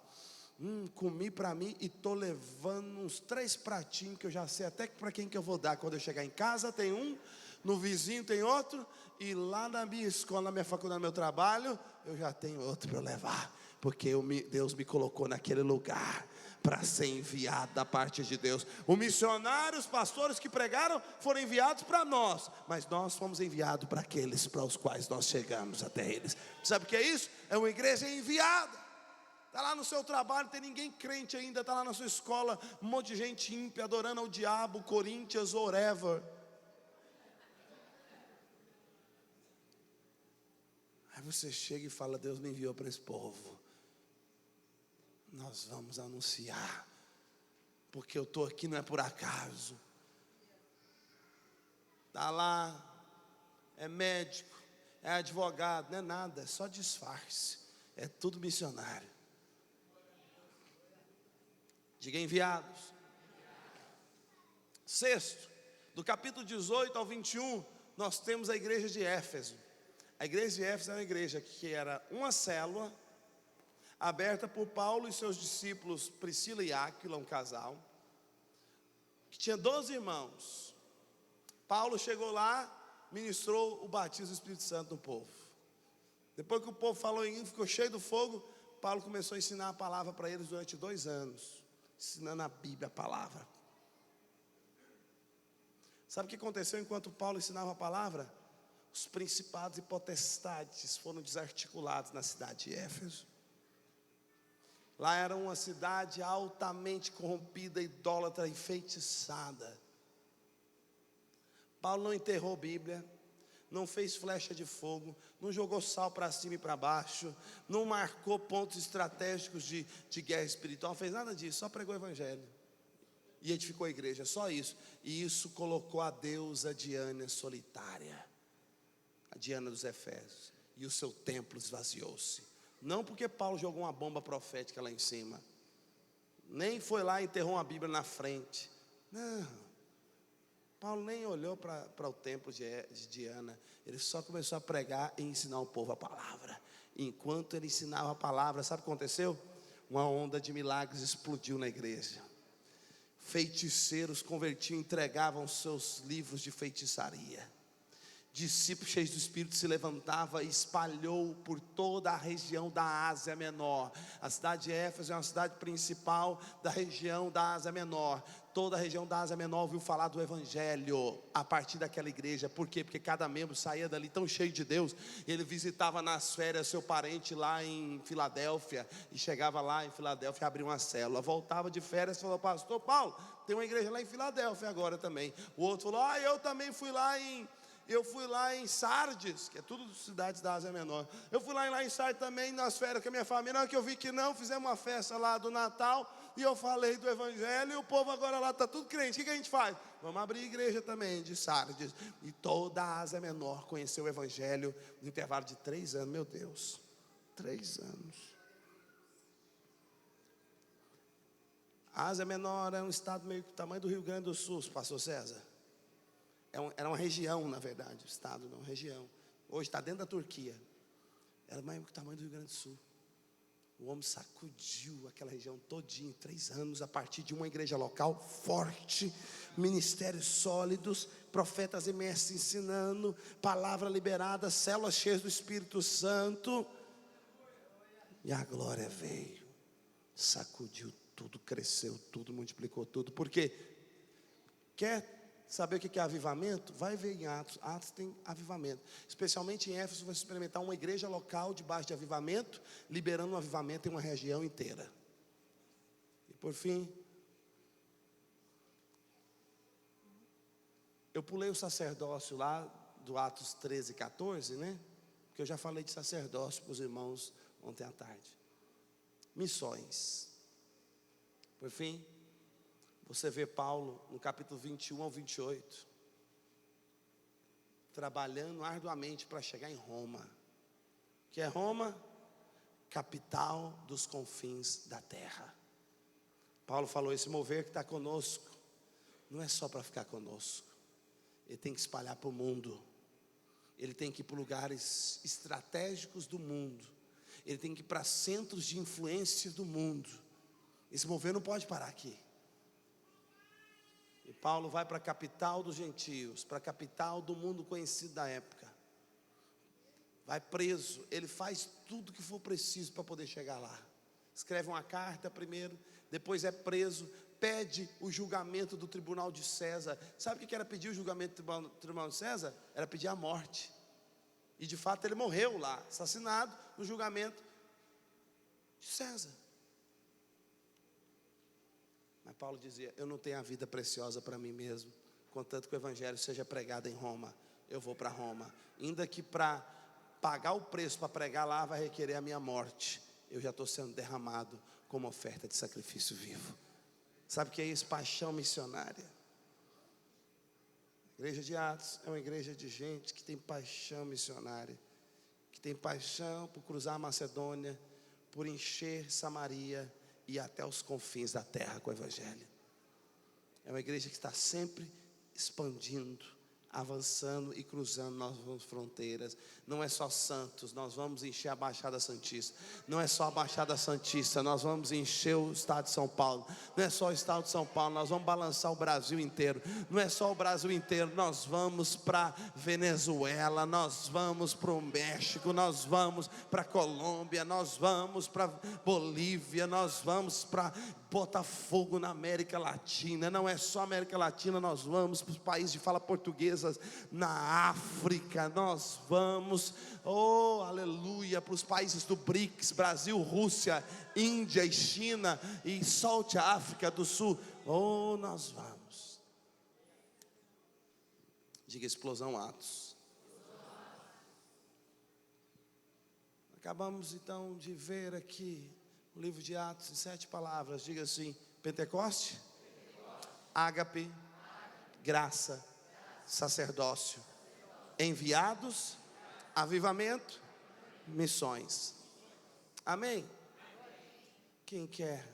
comi para mim e estou levando uns 3 pratinhos que eu já sei até para quem que eu vou dar. Quando eu chegar em casa tem um, no vizinho tem outro, e lá na minha escola, na minha faculdade, no meu trabalho, eu já tenho outro para eu levar, porque Deus me colocou naquele lugar para ser enviado da parte de Deus. O missionário, os pastores que pregaram foram enviados para nós, mas nós fomos enviados para aqueles para os quais nós chegamos até eles. Sabe o que é isso? É uma igreja enviada. Está lá no seu trabalho, não tem ninguém crente ainda. Está lá na sua escola, um monte de gente ímpia, adorando ao diabo, Corinthians, whatever. Aí você chega e fala: Deus me enviou para esse povo. Nós vamos anunciar, porque eu estou aqui não é por acaso. Está lá, é médico, é advogado, não é nada, é só disfarce. É tudo missionário. Diga enviados. Sexto, do capítulo 18 ao 21, nós temos a igreja de Éfeso. A igreja de Éfeso é uma igreja que era uma célula, aberta por Paulo e seus discípulos Priscila e Áquila, um casal, que tinha 12 irmãos. Paulo chegou lá, ministrou o batismo do Espírito Santo no povo. Depois que o povo falou em ficou cheio do fogo, Paulo começou a ensinar a palavra para eles durante 2 anos, ensinando a Bíblia, a palavra. Sabe o que aconteceu enquanto Paulo ensinava a palavra? Os principados e potestades foram desarticulados na cidade de Éfeso. Lá era uma cidade altamente corrompida, idólatra e enfeitiçada. Paulo não enterrou Bíblia, não fez flecha de fogo, não jogou sal para cima e para baixo, não marcou pontos estratégicos de guerra espiritual, não fez nada disso, só pregou o evangelho e edificou a igreja, só isso. E isso colocou a deusa Diana solitária, a Diana dos Efésios, e o seu templo esvaziou-se. Não porque Paulo jogou uma bomba profética lá em cima, nem foi lá e enterrou uma Bíblia na frente, não. Paulo nem olhou para o templo de Diana. Ele só começou a pregar e ensinar o povo a palavra. Enquanto ele ensinava a palavra, sabe o que aconteceu? Uma onda de milagres explodiu na igreja. Feiticeiros convertiam, entregavam seus livros de feitiçaria. Discípulos cheios do Espírito se levantava e espalhou por toda a região da Ásia Menor. A cidade de Éfeso é uma cidade principal da região da Ásia Menor. Toda a região da Ásia Menor ouviu falar do Evangelho a partir daquela igreja. Por quê? Porque cada membro saía dali tão cheio de Deus. Ele visitava nas férias seu parente lá em Filadélfia, e chegava lá em Filadélfia, abria uma célula, voltava de férias e falou: pastor Paulo, tem uma igreja lá em Filadélfia agora também. O outro falou: eu também fui lá em Sardes, que é tudo cidades da Ásia Menor. Eu fui lá em Sardes também, nas férias com a minha família. Na hora que eu vi que não, fizemos uma festa lá do Natal, e eu falei do Evangelho, e o povo agora lá está tudo crente. O que a gente faz? Vamos abrir igreja também de Sardes. E toda a Ásia Menor conheceu o Evangelho no intervalo de 3 anos. Meu Deus, 3 anos. A Ásia Menor é um estado meio que do tamanho do Rio Grande do Sul, pastor César. Era uma região, na verdade, o estado não, região. Hoje está dentro da Turquia. Era mais do tamanho do Rio Grande do Sul. O homem sacudiu aquela região todinha em 3 anos, a partir de uma igreja local forte, ministérios sólidos, profetas e mestres ensinando, palavra liberada, células cheias do Espírito Santo. E a glória veio, sacudiu tudo, cresceu tudo, multiplicou tudo. Porque quer saber o que é avivamento? Vai ver em Atos. Atos tem avivamento. Especialmente em Éfeso, você vai experimentar uma igreja local debaixo de avivamento, liberando um avivamento em uma região inteira. E por fim, eu pulei o sacerdócio lá do Atos 13 e 14, né? Porque eu já falei de sacerdócio para os irmãos ontem à tarde. Missões. Por fim, você vê Paulo no capítulo 21 ao 28, trabalhando arduamente para chegar em Roma. Que é Roma? Capital dos confins da terra. Paulo falou: esse mover que está conosco, não é só para ficar conosco. Ele tem que espalhar para o mundo. Ele tem que ir para lugares estratégicos do mundo. Ele tem que ir para centros de influência do mundo. Esse mover não pode parar aqui. E Paulo vai para a capital dos gentios, para a capital do mundo conhecido da época. Vai preso, ele faz tudo que for preciso para poder chegar lá. Escreve uma carta primeiro, depois é preso, pede o julgamento do tribunal de César. Sabe o que era pedir o julgamento do tribunal de César? Era pedir a morte. E de fato ele morreu lá, assassinado no julgamento de César. Mas Paulo dizia: eu não tenho a vida preciosa para mim mesmo, contanto que o evangelho seja pregado em Roma. Eu vou para Roma, ainda que para pagar o preço para pregar lá vai requerer a minha morte, eu já estou sendo derramado como oferta de sacrifício vivo. Sabe o que é isso? Paixão missionária. A igreja de Atos é uma igreja de gente que tem paixão missionária. que tem paixão por cruzar a Macedônia, por encher Samaria e ir até os confins da terra com o Evangelho. É uma igreja que está sempre expandindo, avançando e cruzando novas fronteiras. Não é só Santos, nós vamos encher a Baixada Santista. Não é só a Baixada Santista, nós vamos encher o estado de São Paulo. Não é só o estado de São Paulo, nós vamos balançar o Brasil inteiro. Não é só o Brasil inteiro, nós vamos para Venezuela, nós vamos para o México, nós vamos para Colômbia, nós vamos para Bolívia, nós vamos para botar fogo na América Latina. Não é só América Latina, nós vamos para os países de fala portuguesa na África, nós vamos, oh aleluia, para os países do BRICS, Brasil, Rússia, Índia e China e South África do Sul. Oh, nós vamos. Diga explosão Atos. Acabamos então de ver aqui o livro de Atos em 7 palavras. Diga assim: Pentecoste, ágape, graça, sacerdócio, enviados, avivamento, missões. Amém? Quem quer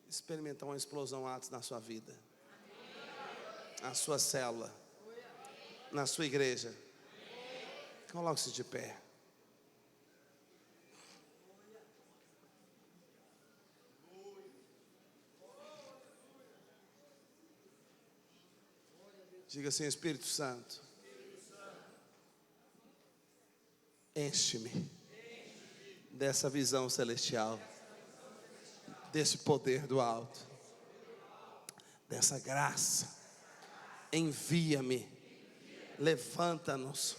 experimentar uma explosão Atos na sua vida, na sua célula, na sua igreja, coloque-se de pé. Diga assim: Espírito Santo, enche-me dessa visão celestial, desse poder do alto, dessa graça. Envia-me, levanta-nos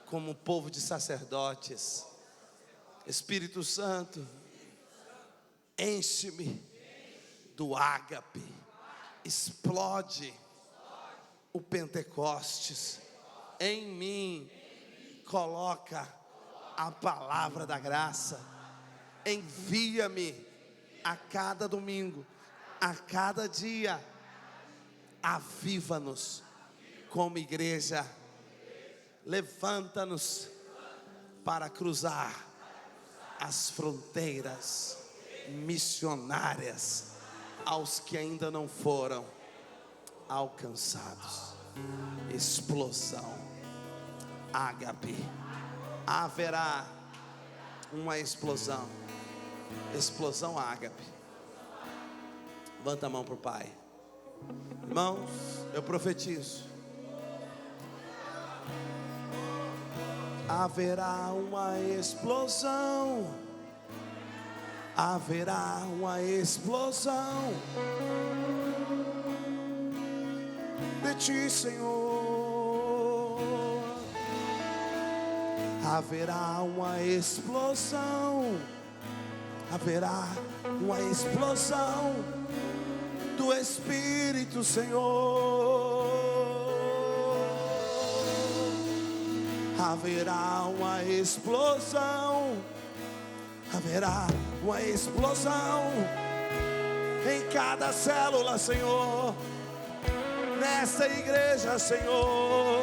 como um povo de sacerdotes. Espírito Santo, enche-me do ágape, explode o Pentecostes em mim, coloca a palavra da graça, envia-me a cada domingo, a cada dia, aviva-nos como igreja, levanta-nos para cruzar as fronteiras missionárias aos que ainda não foram alcançados. Explosão ágape. Haverá uma explosão. Explosão ágape. Levanta a mão para o Pai. Irmãos, eu profetizo: haverá uma explosão. Haverá uma explosão de ti, Senhor. Haverá uma explosão. Haverá uma explosão do Espírito, Senhor. Haverá uma explosão. Haverá uma explosão em cada célula, Senhor. Nessa igreja, Senhor,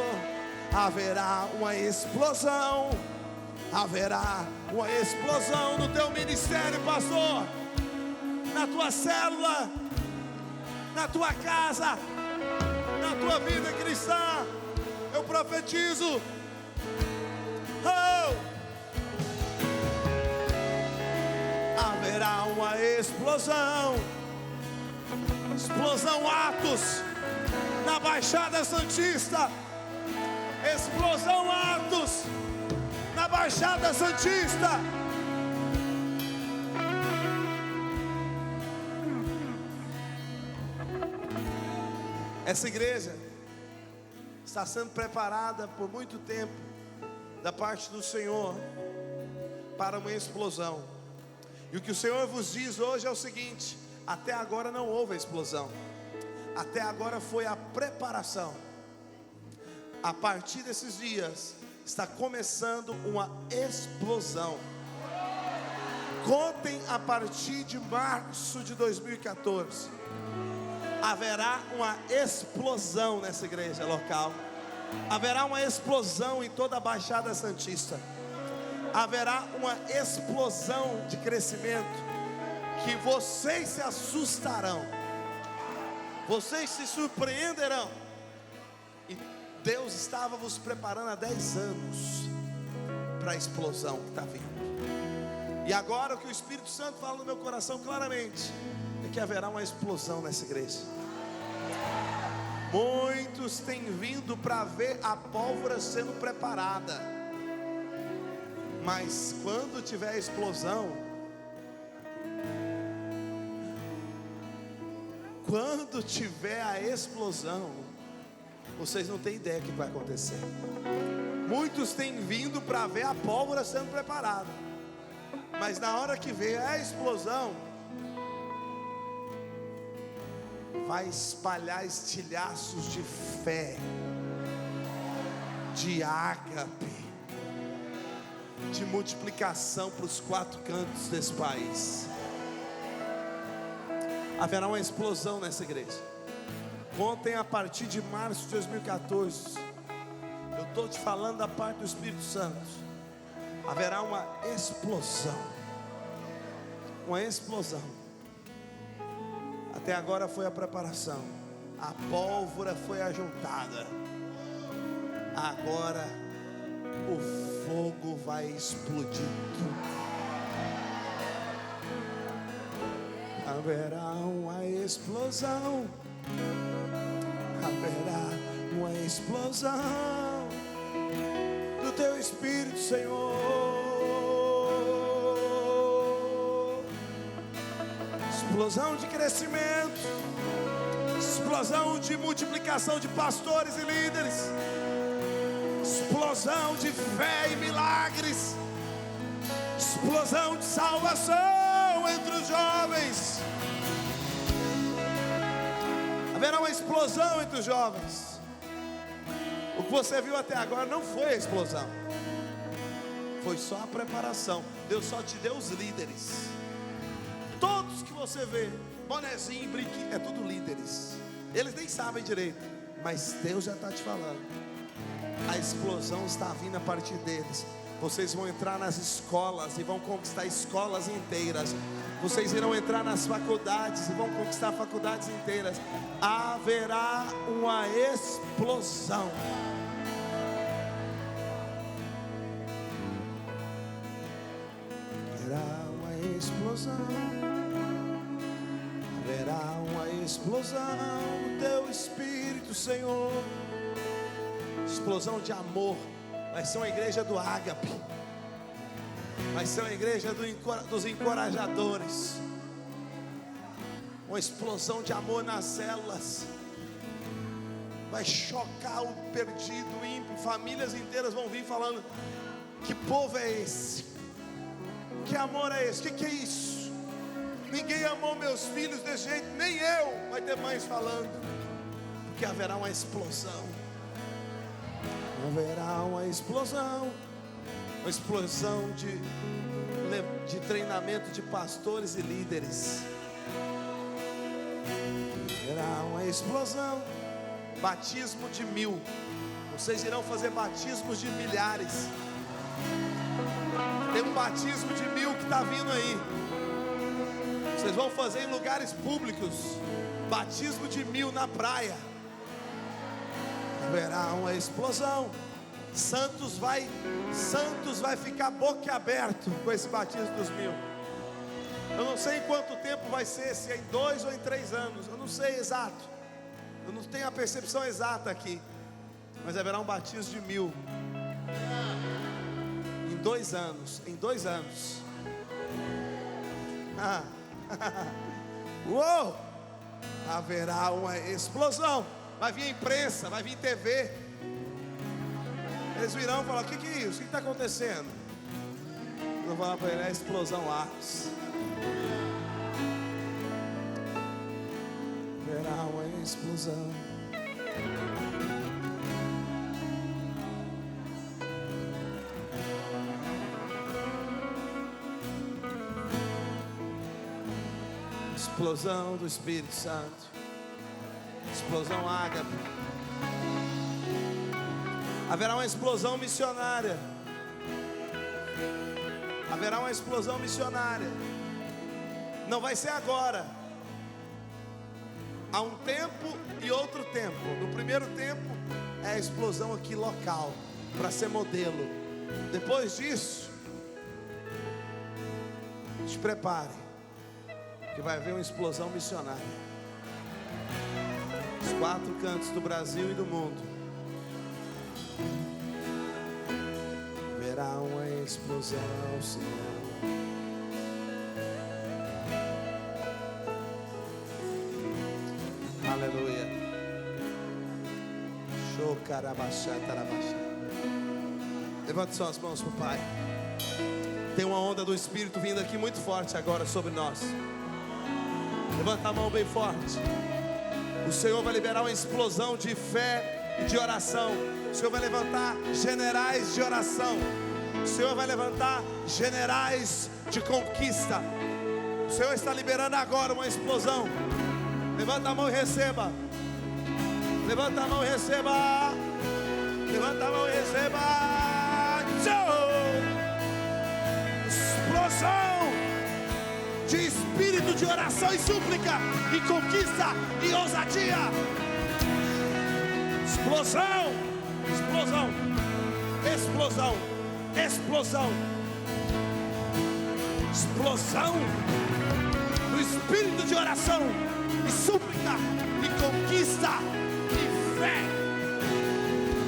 haverá uma explosão. Haverá uma explosão no teu ministério, pastor, na tua célula, na tua casa, na tua vida cristã. Eu profetizo. Haverá uma explosão. Explosão Atos na Baixada Santista. Explosão Atos na Baixada Santista. Essa igreja está sendo preparada por muito tempo da parte do Senhor para uma explosão. E o que o Senhor vos diz hoje é o seguinte: até agora não houve a explosão. Até agora foi a preparação. A partir desses dias está começando uma explosão. Contem a partir de março de 2014. Haverá uma explosão nessa igreja local. Haverá uma explosão em toda a Baixada Santista. haverá uma explosão de crescimento, que vocês se assustarão, vocês se surpreenderão. E Deus estava vos preparando há 10 anos para a explosão que está vindo. E agora o que o Espírito Santo fala no meu coração claramente é que haverá uma explosão nessa igreja. Muitos têm vindo para ver a pólvora sendo preparada, mas quando tiver a explosão, vocês não têm ideia do que vai acontecer. Muitos têm vindo para ver a pólvora sendo preparada, mas na hora que vier a explosão, vai espalhar estilhaços de fé, de ágape, de multiplicação para os 4 cantos desse país. Haverá uma explosão nessa igreja. Ontem, a partir de março de 2014, eu estou te falando da parte do Espírito Santo. Haverá uma explosão. Uma explosão. Até agora foi a preparação. A pólvora foi ajuntada. Agora o fogo vai explodir tudo. Haverá uma explosão. Haverá uma explosão do teu Espírito, Senhor. Explosão de crescimento, explosão de multiplicação de pastores e líderes, explosão de fé e milagres, explosão de salvação entre os jovens. Haverá uma explosão entre os jovens. O que você viu até agora não foi a explosão, foi só a preparação. Deus só te deu os líderes. Todos que você vê, bonezinho, brinque, é tudo líderes. Eles nem sabem direito, mas Deus já está te falando. A explosão está vindo a partir deles. Vocês vão entrar nas escolas e vão conquistar escolas inteiras. Vocês irão entrar nas faculdades e vão conquistar faculdades inteiras. Haverá uma explosão. Haverá uma explosão. Haverá uma explosão do teu Espírito, Senhor. Explosão de amor. Vai ser uma igreja do ágape. Vai ser uma igreja dos encorajadores. Uma explosão de amor nas células. Vai chocar o perdido, o ímpio. Famílias inteiras vão vir falando: que povo é esse? Que amor é esse? Que é isso? Ninguém amou meus filhos desse jeito, nem eu. Vai ter mães falando. Porque haverá uma explosão. Haverá uma explosão. Uma explosão de treinamento de pastores e líderes. Haverá uma explosão. Batismo de 1000. Vocês irão fazer batismos de milhares. Tem um batismo de 1000 que está vindo aí. Vocês vão fazer em lugares públicos. Batismo de 1000 na praia. Haverá uma explosão. Santos vai ficar boquiaberto com esse batismo dos 1000. Eu não sei em quanto tempo vai ser, se é em 2 ou em 3 anos. Eu não sei exato. Eu não tenho a percepção exata aqui. Mas haverá um batismo de 1000. Em 2 anos. Em 2 anos. Uou! Haverá uma explosão. Vai vir a imprensa, vai vir TV. Eles virão e falar: o que é isso? O que está acontecendo? Eu vou falar para ele: é a explosão Atos. Haverá uma explosão. Explosão do Espírito Santo. Explosão ágape. Haverá uma explosão missionária. Haverá uma explosão missionária. Não vai ser agora. Há um tempo e outro tempo. No primeiro tempo é a explosão aqui local, para ser modelo. Depois disso, se prepare, que vai haver uma explosão missionária. Os 4 cantos do Brasil e do mundo. Haverá uma explosão, Senhor. Aleluia. Levante suas mãos para o Pai. Tem uma onda do Espírito vindo aqui muito forte agora sobre nós. Levanta a mão bem forte. O Senhor vai liberar uma explosão de fé e de oração. O Senhor vai levantar generais de oração. O Senhor vai levantar generais de conquista. O Senhor está liberando agora uma explosão. Levanta a mão e receba. Levanta a mão e receba. Levanta a mão e receba. Explosão de espírito de oração e súplica, e conquista e ousadia. Explosão, explosão, explosão, explosão, explosão do espírito de oração e súplica e conquista e fé.